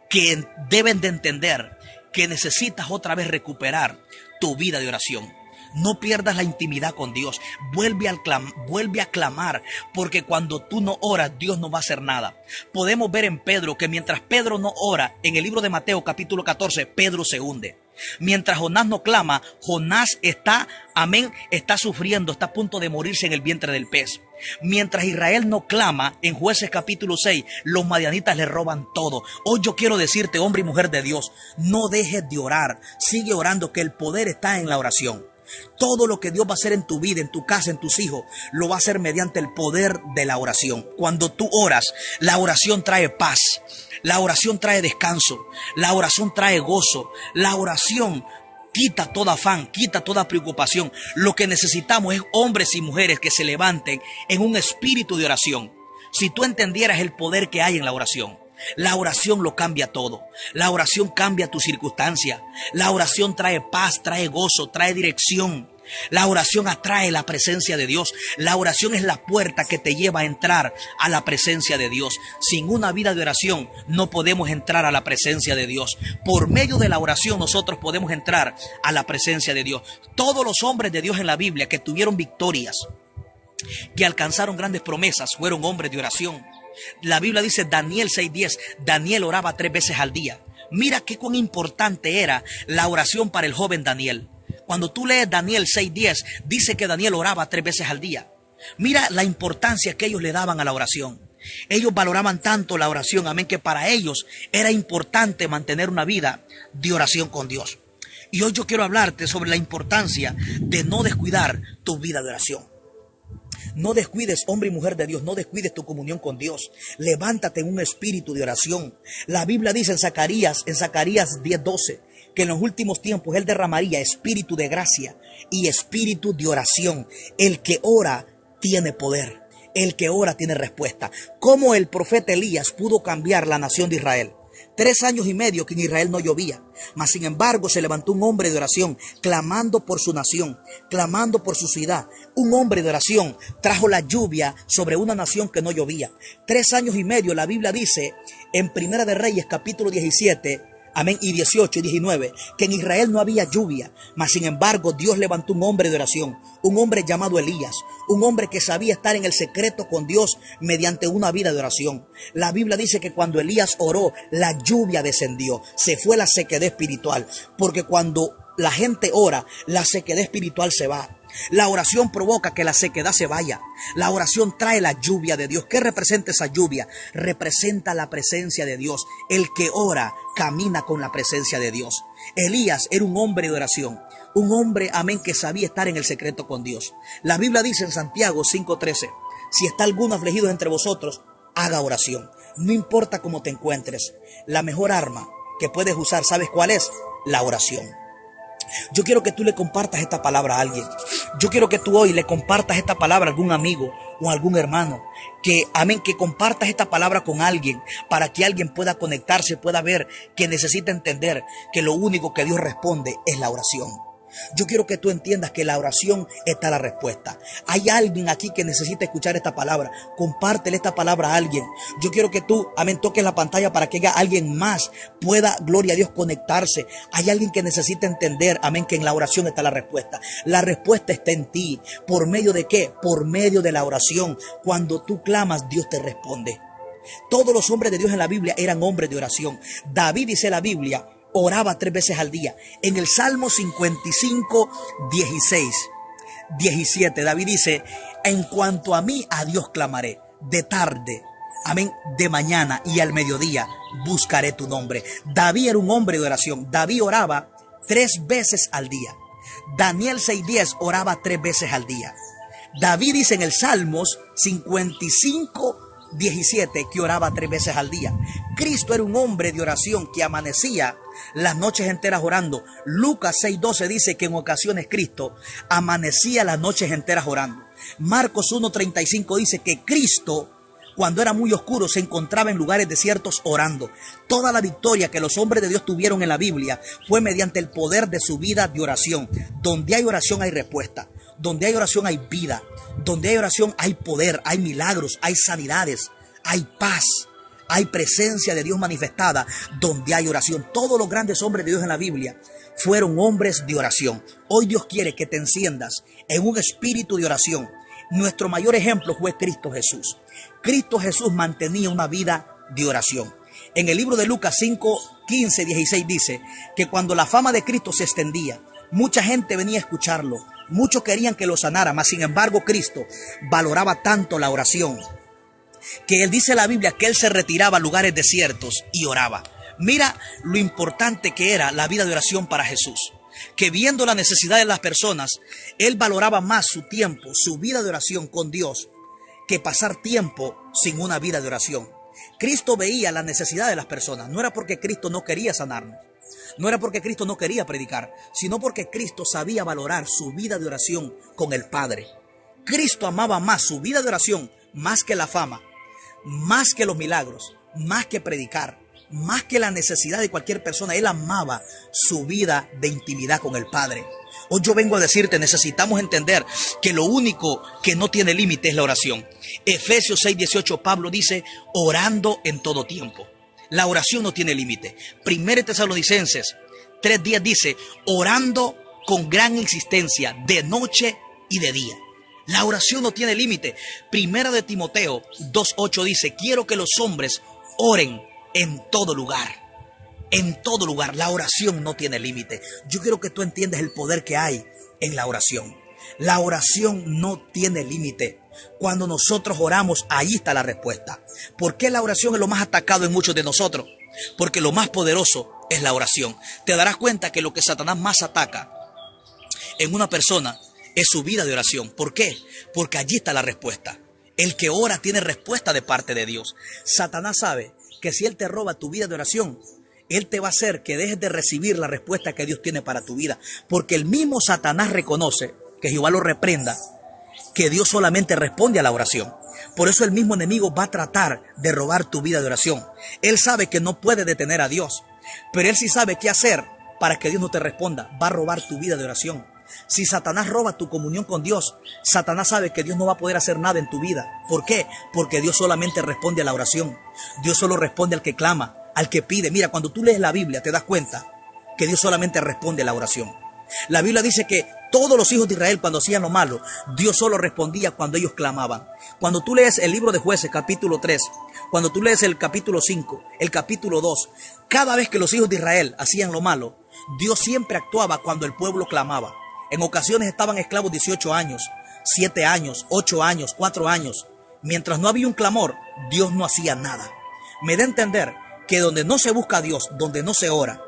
que deben de entender que necesitas otra vez recuperar tu vida de oración. No pierdas la intimidad con Dios. Vuelve a clamar, porque cuando tú no oras, Dios no va a hacer nada. Podemos ver en Pedro que mientras Pedro no ora, en el libro de Mateo capítulo 14, Pedro se hunde. Mientras Jonás no clama, Jonás está sufriendo, está a punto de morirse en el vientre del pez. Mientras Israel no clama, en Jueces capítulo 6, los madianitas le roban todo. Hoy yo quiero decirte, hombre y mujer de Dios, no dejes de orar. Sigue orando, que el poder está en la oración. Todo lo que Dios va a hacer en tu vida, en tu casa, en tus hijos, lo va a hacer mediante el poder de la oración. Cuando tú oras, la oración trae paz. La oración trae descanso. La oración trae gozo. La oración quita todo afán, quita toda preocupación. Lo que necesitamos es hombres y mujeres que se levanten en un espíritu de oración. Si tú entendieras el poder que hay en la oración. La oración lo cambia todo. La oración cambia tu circunstancia. La oración trae paz, trae gozo, trae dirección. La oración atrae la presencia de Dios. La oración es la puerta que te lleva a entrar a la presencia de Dios. Sin una vida de oración no podemos entrar a la presencia de Dios. Por medio de la oración nosotros podemos entrar a la presencia de Dios. Todos los hombres de Dios en la Biblia que tuvieron victorias, que alcanzaron grandes promesas, fueron hombres de oración. La Biblia dice Daniel 6:10, Daniel oraba 3 veces al día. Mira qué cuán importante era la oración para el joven Daniel. Cuando tú lees Daniel 6:10, dice que Daniel oraba 3 veces al día. Mira la importancia que ellos le daban a la oración. Ellos valoraban tanto la oración, amén, que para ellos era importante mantener una vida de oración con Dios. Y hoy yo quiero hablarte sobre la importancia de no descuidar tu vida de oración. No descuides, hombre y mujer de Dios, no descuides tu comunión con Dios. Levántate en un espíritu de oración. La Biblia dice en Zacarías 10:12, que en los últimos tiempos Él derramaría espíritu de gracia y espíritu de oración. El que ora tiene poder. El que ora tiene respuesta. ¿Cómo el profeta Elías pudo cambiar la nación de Israel? 3 años y medio que en Israel no llovía, mas sin embargo se levantó un hombre de oración, clamando por su nación, clamando por su ciudad. Un hombre de oración trajo la lluvia sobre una nación que no llovía. 3 años y medio, la Biblia dice en Primera de Reyes capítulo 17, Amén. Y 18 y 19, que en Israel no había lluvia, mas sin embargo Dios levantó un hombre de oración, un hombre llamado Elías, un hombre que sabía estar en el secreto con Dios mediante una vida de oración. La Biblia dice que cuando Elías oró, la lluvia descendió, se fue la sequedad espiritual, porque cuando la gente ora, la sequedad espiritual se va. La oración provoca que la sequedad se vaya. La oración trae la lluvia de Dios. ¿Qué representa esa lluvia? Representa la presencia de Dios. El que ora camina con la presencia de Dios. Elías era un hombre de oración. Un hombre, amén, que sabía estar en el secreto con Dios. La Biblia dice en Santiago 5:13, si está alguno afligido entre vosotros, haga oración. No importa cómo te encuentres. La mejor arma que puedes usar, ¿sabes cuál es? La oración. Yo quiero que tú le compartas esta palabra a alguien. Yo quiero que tú hoy le compartas esta palabra a algún amigo o a algún hermano. Que, amén, que compartas esta palabra con alguien para que alguien pueda conectarse, pueda ver que necesita entender que lo único que Dios responde es la oración. Yo quiero que tú entiendas que la oración está la respuesta. Hay alguien aquí que necesita escuchar esta palabra. Compártele esta palabra a alguien. Yo quiero que tú, amén, toques la pantalla para que alguien más pueda, gloria a Dios, conectarse. Hay alguien que necesita entender, amén, que en la oración está la respuesta. La respuesta está en ti. ¿Por medio de qué? Por medio de la oración. Cuando tú clamas, Dios te responde. Todos los hombres de Dios en la Biblia eran hombres de oración. David, dice la Biblia, oraba 3 veces al día. En el Salmo 55, 17, David dice, en cuanto a mí, a Dios clamaré, de tarde, amén, de mañana y al mediodía buscaré tu nombre. David era un hombre de oración. David oraba 3 veces al día. Daniel 6:10 oraba 3 veces al día. David dice en el Salmos 55, 17 que oraba 3 veces al día. Cristo era un hombre de oración que amanecía las noches enteras orando. Lucas 6:12 dice que en ocasiones Cristo amanecía las noches enteras orando. Marcos 1:35 dice que Cristo, cuando era muy oscuro, se encontraba en lugares desiertos orando. Toda la victoria que los hombres de Dios tuvieron en la Biblia fue mediante el poder de su vida de oración. Donde hay oración hay respuesta. Donde hay oración hay vida. Donde hay oración hay poder, hay milagros, hay sanidades, hay paz, hay presencia de Dios manifestada. Donde hay oración. Todos los grandes hombres de Dios en la Biblia fueron hombres de oración. Hoy Dios quiere que te enciendas en un espíritu de oración. Nuestro mayor ejemplo fue Cristo Jesús. Cristo Jesús mantenía una vida de oración. En el libro de Lucas 5, 15, 16 dice que cuando la fama de Cristo se extendía, mucha gente venía a escucharlo. Muchos querían que lo sanara, mas sin embargo Cristo valoraba tanto la oración que él dice en la Biblia que él se retiraba a lugares desiertos y oraba. Mira lo importante que era la vida de oración para Jesús, que viendo la necesidad de las personas, él valoraba más su tiempo, su vida de oración con Dios, que pasar tiempo sin una vida de oración. Cristo veía la necesidad de las personas. No era porque Cristo no quería sanarnos, no era porque Cristo no quería predicar, sino porque Cristo sabía valorar su vida de oración con el Padre. Cristo amaba más su vida de oración, más que la fama, más que los milagros, más que predicar, más que la necesidad de cualquier persona. Él amaba su vida de intimidad con el Padre. Hoy yo vengo a decirte, necesitamos entender que lo único que no tiene límite es la oración. Efesios 6:18, Pablo dice, orando en todo tiempo. La oración no tiene límite. 1 Tesalonicenses 3:10 dice, orando con gran insistencia, de noche y de día. La oración no tiene límite. 1 de Timoteo 2:8 dice, quiero que los hombres oren en todo lugar. En todo lugar. La oración no tiene límite. Yo quiero que tú entiendas el poder que hay en la oración. La oración no tiene límite. Cuando nosotros oramos, ahí está la respuesta. ¿Por qué la oración es lo más atacado en muchos de nosotros? Porque lo más poderoso es la oración. Te darás cuenta que lo que Satanás más ataca en una persona es su vida de oración. ¿Por qué? Porque allí está la respuesta. El que ora tiene respuesta de parte de Dios. Satanás sabe que si él te roba tu vida de oración, él te va a hacer que dejes de recibir la respuesta que Dios tiene para tu vida. Porque el mismo Satanás reconoce, que Jehová lo reprenda, que Dios solamente responde a la oración. Por eso el mismo enemigo va a tratar de robar tu vida de oración. Él sabe que no puede detener a Dios, pero él sí sabe qué hacer para que Dios no te responda. Va a robar tu vida de oración. Si Satanás roba tu comunión con Dios, Satanás sabe que Dios no va a poder hacer nada en tu vida. ¿Por qué? Porque Dios solamente responde a la oración. Dios solo responde al que clama, al que pide. Mira, cuando tú lees la Biblia te das cuenta que Dios solamente responde a la oración. La Biblia dice que todos los hijos de Israel, cuando hacían lo malo, Dios solo respondía cuando ellos clamaban. Cuando tú lees el libro de Jueces, capítulo 3, cuando tú lees el capítulo 5, el capítulo 2, cada vez que los hijos de Israel hacían lo malo, Dios siempre actuaba cuando el pueblo clamaba. En ocasiones estaban esclavos 18 años, 7 años, 8 años, 4 años. Mientras no había un clamor, Dios no hacía nada. Me da a entender que donde no se busca a Dios, donde no se ora,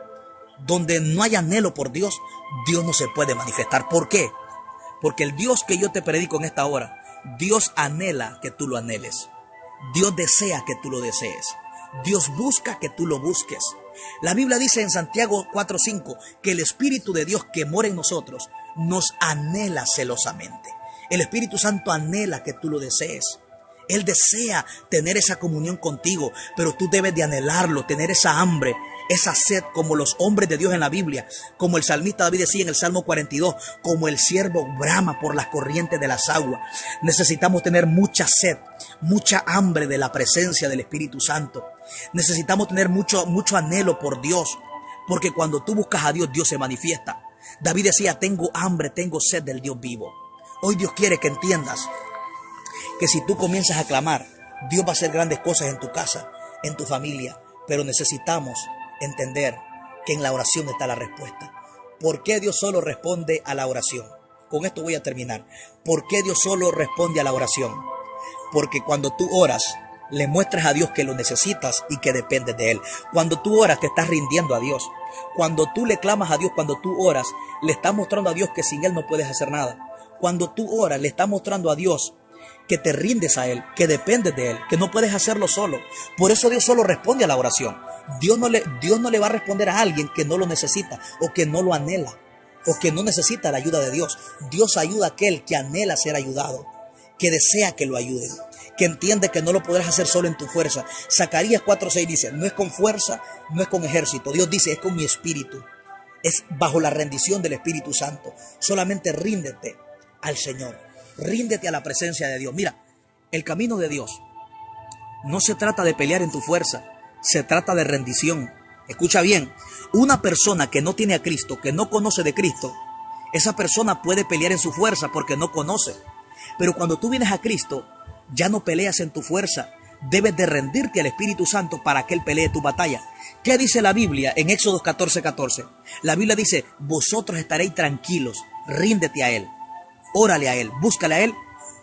donde no hay anhelo por Dios, Dios no se puede manifestar. ¿Por qué? Porque el Dios que yo te predico en esta hora, Dios anhela que tú lo anheles. Dios desea que tú lo desees. Dios busca que tú lo busques. La Biblia dice en Santiago 4:5 que el Espíritu de Dios que mora en nosotros nos anhela celosamente. El Espíritu Santo anhela que tú lo desees. Él desea tener esa comunión contigo, pero tú debes de anhelarlo, tener esa hambre, esa sed, como los hombres de Dios en la Biblia, como el salmista David decía en el Salmo 42, como el siervo brama por las corrientes de las aguas. Necesitamos tener mucha sed, mucha hambre de la presencia del Espíritu Santo. Necesitamos tener mucho anhelo por Dios, porque cuando tú buscas a Dios, Dios se manifiesta. David decía, tengo hambre, tengo sed del Dios vivo. Hoy Dios quiere que entiendas que si tú comienzas a clamar, Dios va a hacer grandes cosas en tu casa, en tu familia, pero necesitamos entender que en la oración está la respuesta. ¿Por qué Dios solo responde a la oración? Con esto voy a terminar. ¿Por qué Dios solo responde a la oración? Porque cuando tú oras, le muestras a Dios que lo necesitas y que dependes de Él. Cuando tú oras, te estás rindiendo a Dios. Cuando tú le clamas a Dios, cuando tú oras, le estás mostrando a Dios que sin Él no puedes hacer nada. Cuando tú oras, le estás mostrando a Dios que te rindes a Él, que dependes de Él, que no puedes hacerlo solo. Por eso Dios solo responde a la oración. Dios no le va a responder a alguien que no lo necesita o que no lo anhela o que no necesita la ayuda de Dios. Dios ayuda a aquel que anhela ser ayudado, que desea que lo ayuden, que entiende que no lo podrás hacer solo en tu fuerza. Zacarías 4:6 dice, no es con fuerza, no es con ejército. Dios dice, es con mi espíritu. Es bajo la rendición del Espíritu Santo. Solamente ríndete al Señor. Ríndete a la presencia de Dios. Mira, el camino de Dios no se trata de pelear en tu fuerza, se trata de rendición. Escucha bien, una persona que no tiene a Cristo, que no conoce de Cristo, esa persona puede pelear en su fuerza porque no conoce. Pero cuando tú vienes a Cristo, ya no peleas en tu fuerza. Debes de rendirte al Espíritu Santo para que Él pelee tu batalla. ¿Qué dice la Biblia en Éxodo 14:14? La Biblia dice, vosotros estaréis tranquilos, ríndete a Él. Órale a Él, búscale a Él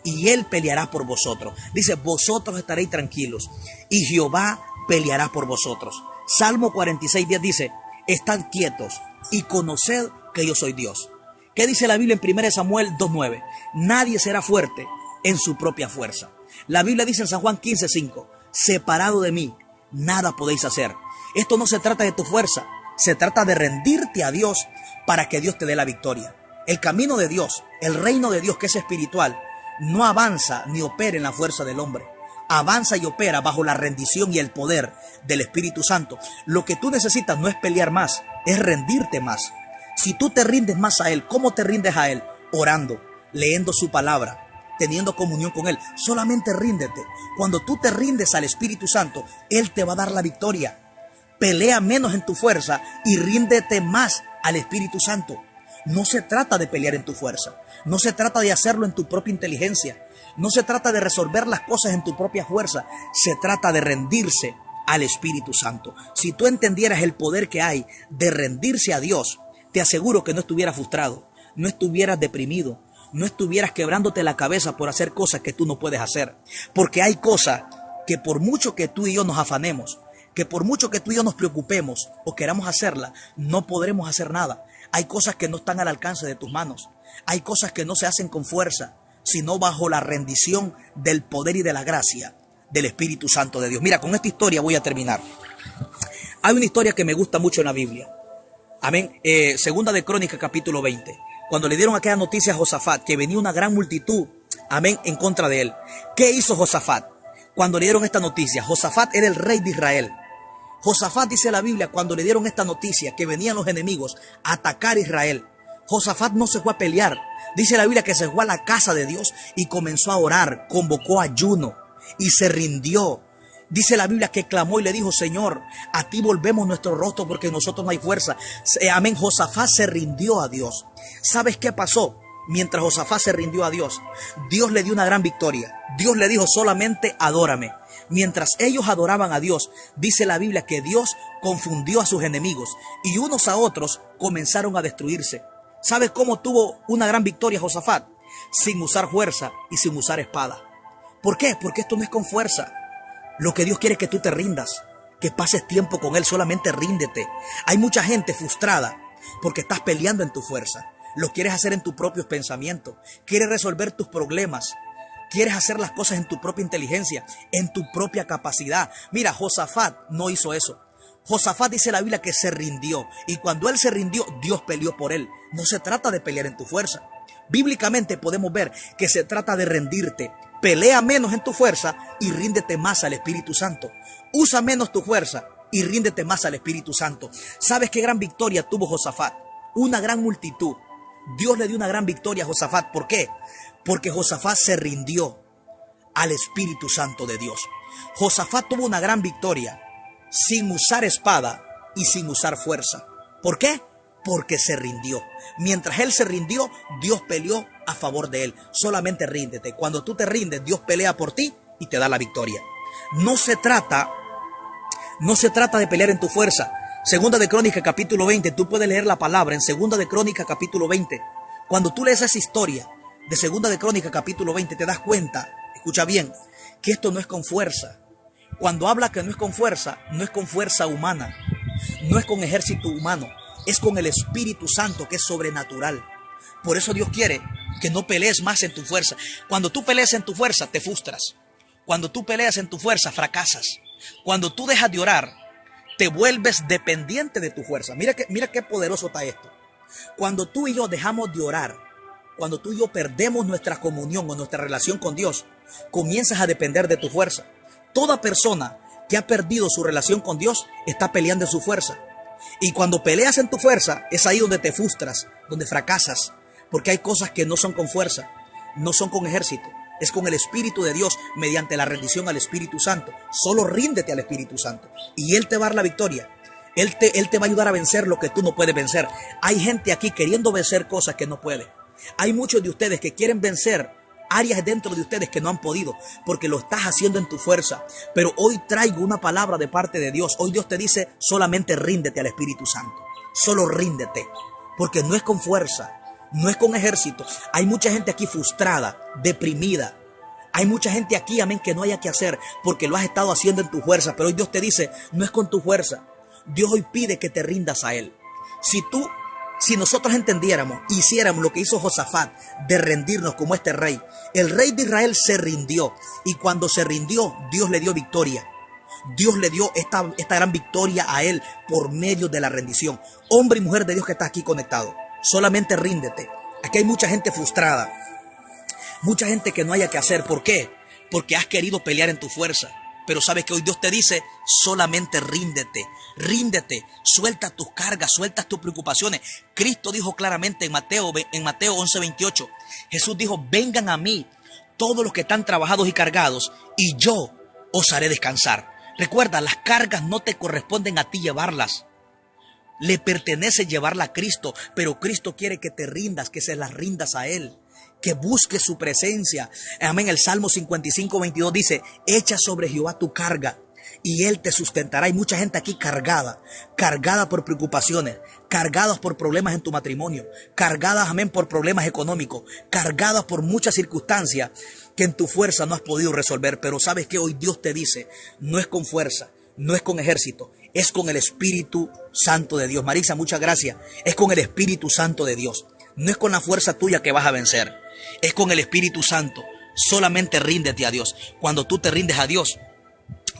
y Él peleará por vosotros. Dice, vosotros estaréis tranquilos y Jehová peleará por vosotros. Salmo 46:10 dice, estad quietos y conoced que yo soy Dios. ¿Qué dice la Biblia en 1 Samuel 2:9? Nadie será fuerte en su propia fuerza. La Biblia dice en San Juan 15:5, separado de mí, nada podéis hacer. Esto no se trata de tu fuerza, se trata de rendirte a Dios para que Dios te dé la victoria. El camino de Dios, el reino de Dios que es espiritual, no avanza ni opera en la fuerza del hombre. Avanza y opera bajo la rendición y el poder del Espíritu Santo. Lo que tú necesitas no es pelear más, es rendirte más. Si tú te rindes más a Él, ¿cómo te rindes a Él? Orando, leyendo su palabra, teniendo comunión con Él. Solamente ríndete. Cuando tú te rindes al Espíritu Santo, Él te va a dar la victoria. Pelea menos en tu fuerza y ríndete más al Espíritu Santo. No se trata de pelear en tu fuerza. No se trata de hacerlo en tu propia inteligencia. No se trata de resolver las cosas en tu propia fuerza. Se trata de rendirse al Espíritu Santo. Si tú entendieras el poder que hay de rendirse a Dios, te aseguro que no estuvieras frustrado, no estuvieras deprimido, no estuvieras quebrándote la cabeza por hacer cosas que tú no puedes hacer. Porque hay cosas que por mucho que tú y yo nos afanemos, que por mucho que tú y yo nos preocupemos o queramos hacerla, no podremos hacer nada. Hay cosas que no están al alcance de tus manos. Hay cosas que no se hacen con fuerza, sino bajo la rendición del poder y de la gracia del Espíritu Santo de Dios. Mira, con esta historia voy a terminar. Hay una historia que me gusta mucho en la Biblia. Amén. Segunda de Crónicas, capítulo 20. Cuando le dieron aquella noticia a Josafat, que venía una gran multitud, amén, en contra de él. ¿Qué hizo Josafat? Cuando le dieron esta noticia, Josafat era el rey de Israel. Josafat, dice la Biblia, cuando le dieron esta noticia que venían los enemigos a atacar a Israel, Josafat no se fue a pelear. Dice la Biblia que se fue a la casa de Dios y comenzó a orar, convocó ayuno y se rindió Dice la Biblia que clamó y le dijo: Señor, a ti volvemos nuestro rostro porque en nosotros no hay fuerza. Amén. Josafat se rindió a Dios. ¿Sabes qué pasó? Mientras Josafat se rindió a Dios, Dios le dio una gran victoria. Dios le dijo: solamente adórame. Mientras ellos adoraban a Dios, dice la Biblia que Dios confundió a sus enemigos y unos a otros comenzaron a destruirse. ¿Sabes cómo tuvo una gran victoria Josafat? Sin usar fuerza y sin usar espada. ¿Por qué? Porque esto no es con fuerza. Lo que Dios quiere es que tú te rindas, que pases tiempo con Él, solamente ríndete. Hay mucha gente frustrada porque estás peleando en tu fuerza. Lo quieres hacer en tus propios pensamientos. Quieres resolver tus problemas. Quieres hacer las cosas en tu propia inteligencia, en tu propia capacidad. Mira, Josafat no hizo eso. Josafat dice la Biblia que se rindió. Y cuando él se rindió, Dios peleó por él. No se trata de pelear en tu fuerza. Bíblicamente podemos ver que se trata de rendirte. Pelea menos en tu fuerza y ríndete más al Espíritu Santo. Usa menos tu fuerza y ríndete más al Espíritu Santo. ¿Sabes qué gran victoria tuvo Josafat? Una gran multitud. Dios le dio una gran victoria a Josafat. ¿Por qué? Porque Josafat se rindió al Espíritu Santo de Dios. Josafat tuvo una gran victoria sin usar espada y sin usar fuerza. ¿Por qué? Porque se rindió. Mientras él se rindió, Dios peleó a favor de él. Solamente ríndete. Cuando tú te rindes, Dios pelea por ti y te da la victoria. No se trata de pelear en tu fuerza. Segunda de Crónicas capítulo 20, tú puedes leer la palabra en Segunda de Crónicas capítulo 20. Cuando tú lees esa historia de Segunda de Crónicas capítulo 20, te das cuenta, escucha bien, que esto no es con fuerza. Cuando habla que no es con fuerza, no es con fuerza humana, no es con ejército humano, es con el Espíritu Santo, que es sobrenatural. Por eso Dios quiere que no pelees más en tu fuerza. Cuando tú peleas en tu fuerza, te frustras. Cuando tú peleas en tu fuerza, fracasas. Cuando tú dejas de orar, te vuelves dependiente de tu fuerza. Mira qué poderoso está esto. Cuando tú y yo dejamos de orar, cuando tú y yo perdemos nuestra comunión o nuestra relación con Dios, comienzas a depender de tu fuerza. Toda persona que ha perdido su relación con Dios está peleando en su fuerza. Y cuando peleas en tu fuerza, es ahí donde te frustras, donde fracasas. Porque hay cosas que no son con fuerza, no son con ejército. Es con el Espíritu de Dios, mediante la rendición al Espíritu Santo. Solo ríndete al Espíritu Santo y Él te va a dar la victoria. Él te va a ayudar a vencer lo que tú no puedes vencer. Hay gente aquí queriendo vencer cosas que no puede. Hay muchos de ustedes que quieren vencer áreas dentro de ustedes que no han podido, porque lo estás haciendo en tu fuerza. Pero hoy traigo una palabra de parte de Dios. Hoy Dios te dice: solamente ríndete al Espíritu Santo. Solo ríndete, porque no es con fuerza, no es con ejército. Hay mucha gente aquí frustrada, deprimida. Hay mucha gente aquí, amén, que no haya que hacer porque lo has estado haciendo en tu fuerza. Pero hoy Dios te dice: no es con tu fuerza. Dios hoy pide que te rindas a Él. Si nosotros entendiéramos, hiciéramos lo que hizo Josafat, de rendirnos como este rey. El rey de Israel se rindió, y cuando se rindió, Dios le dio victoria. Dios le dio esta gran victoria a él por medio de la rendición. Hombre y mujer de Dios que está aquí conectado, solamente ríndete. Aquí hay mucha gente frustrada, mucha gente que no haya que hacer. ¿Por qué? Porque has querido pelear en tu fuerza. Pero sabes que hoy Dios te dice: solamente ríndete, ríndete, suelta tus cargas, suelta tus preocupaciones. Cristo dijo claramente en Mateo 11:28, Jesús dijo: vengan a mí todos los que están trabajados y cargados, y yo os haré descansar. Recuerda, las cargas no te corresponden a ti llevarlas. Le pertenece llevarla a Cristo, pero Cristo quiere que te rindas, que se las rindas a Él, que busques su presencia. Amén. El Salmo 55:22 dice: echa sobre Jehová tu carga y Él te sustentará. Hay mucha gente aquí cargada por preocupaciones, cargadas por problemas en tu matrimonio, cargadas, amén, por problemas económicos, cargadas por muchas circunstancias que en tu fuerza no has podido resolver. Pero sabes que hoy Dios te dice: no es con fuerza, no es con ejército, es con el Espíritu Santo de Dios. Marisa, muchas gracias. Es con el Espíritu Santo de Dios. No es con la fuerza tuya que vas a vencer, es con el Espíritu Santo. Solamente ríndete a Dios. Cuando tú te rindes a Dios,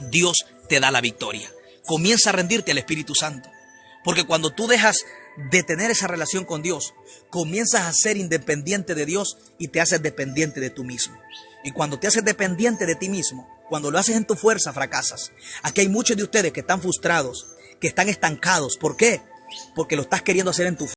Dios te da la victoria. Comienza a rendirte al Espíritu Santo, porque cuando tú dejas de tener esa relación con Dios, comienzas a ser independiente de Dios y te haces dependiente de tú mismo. Y cuando te haces dependiente de ti mismo, cuando lo haces en tu fuerza, fracasas. Aquí hay muchos de ustedes que están frustrados, que están estancados. ¿Por qué? Porque lo estás queriendo hacer en tu fuerza.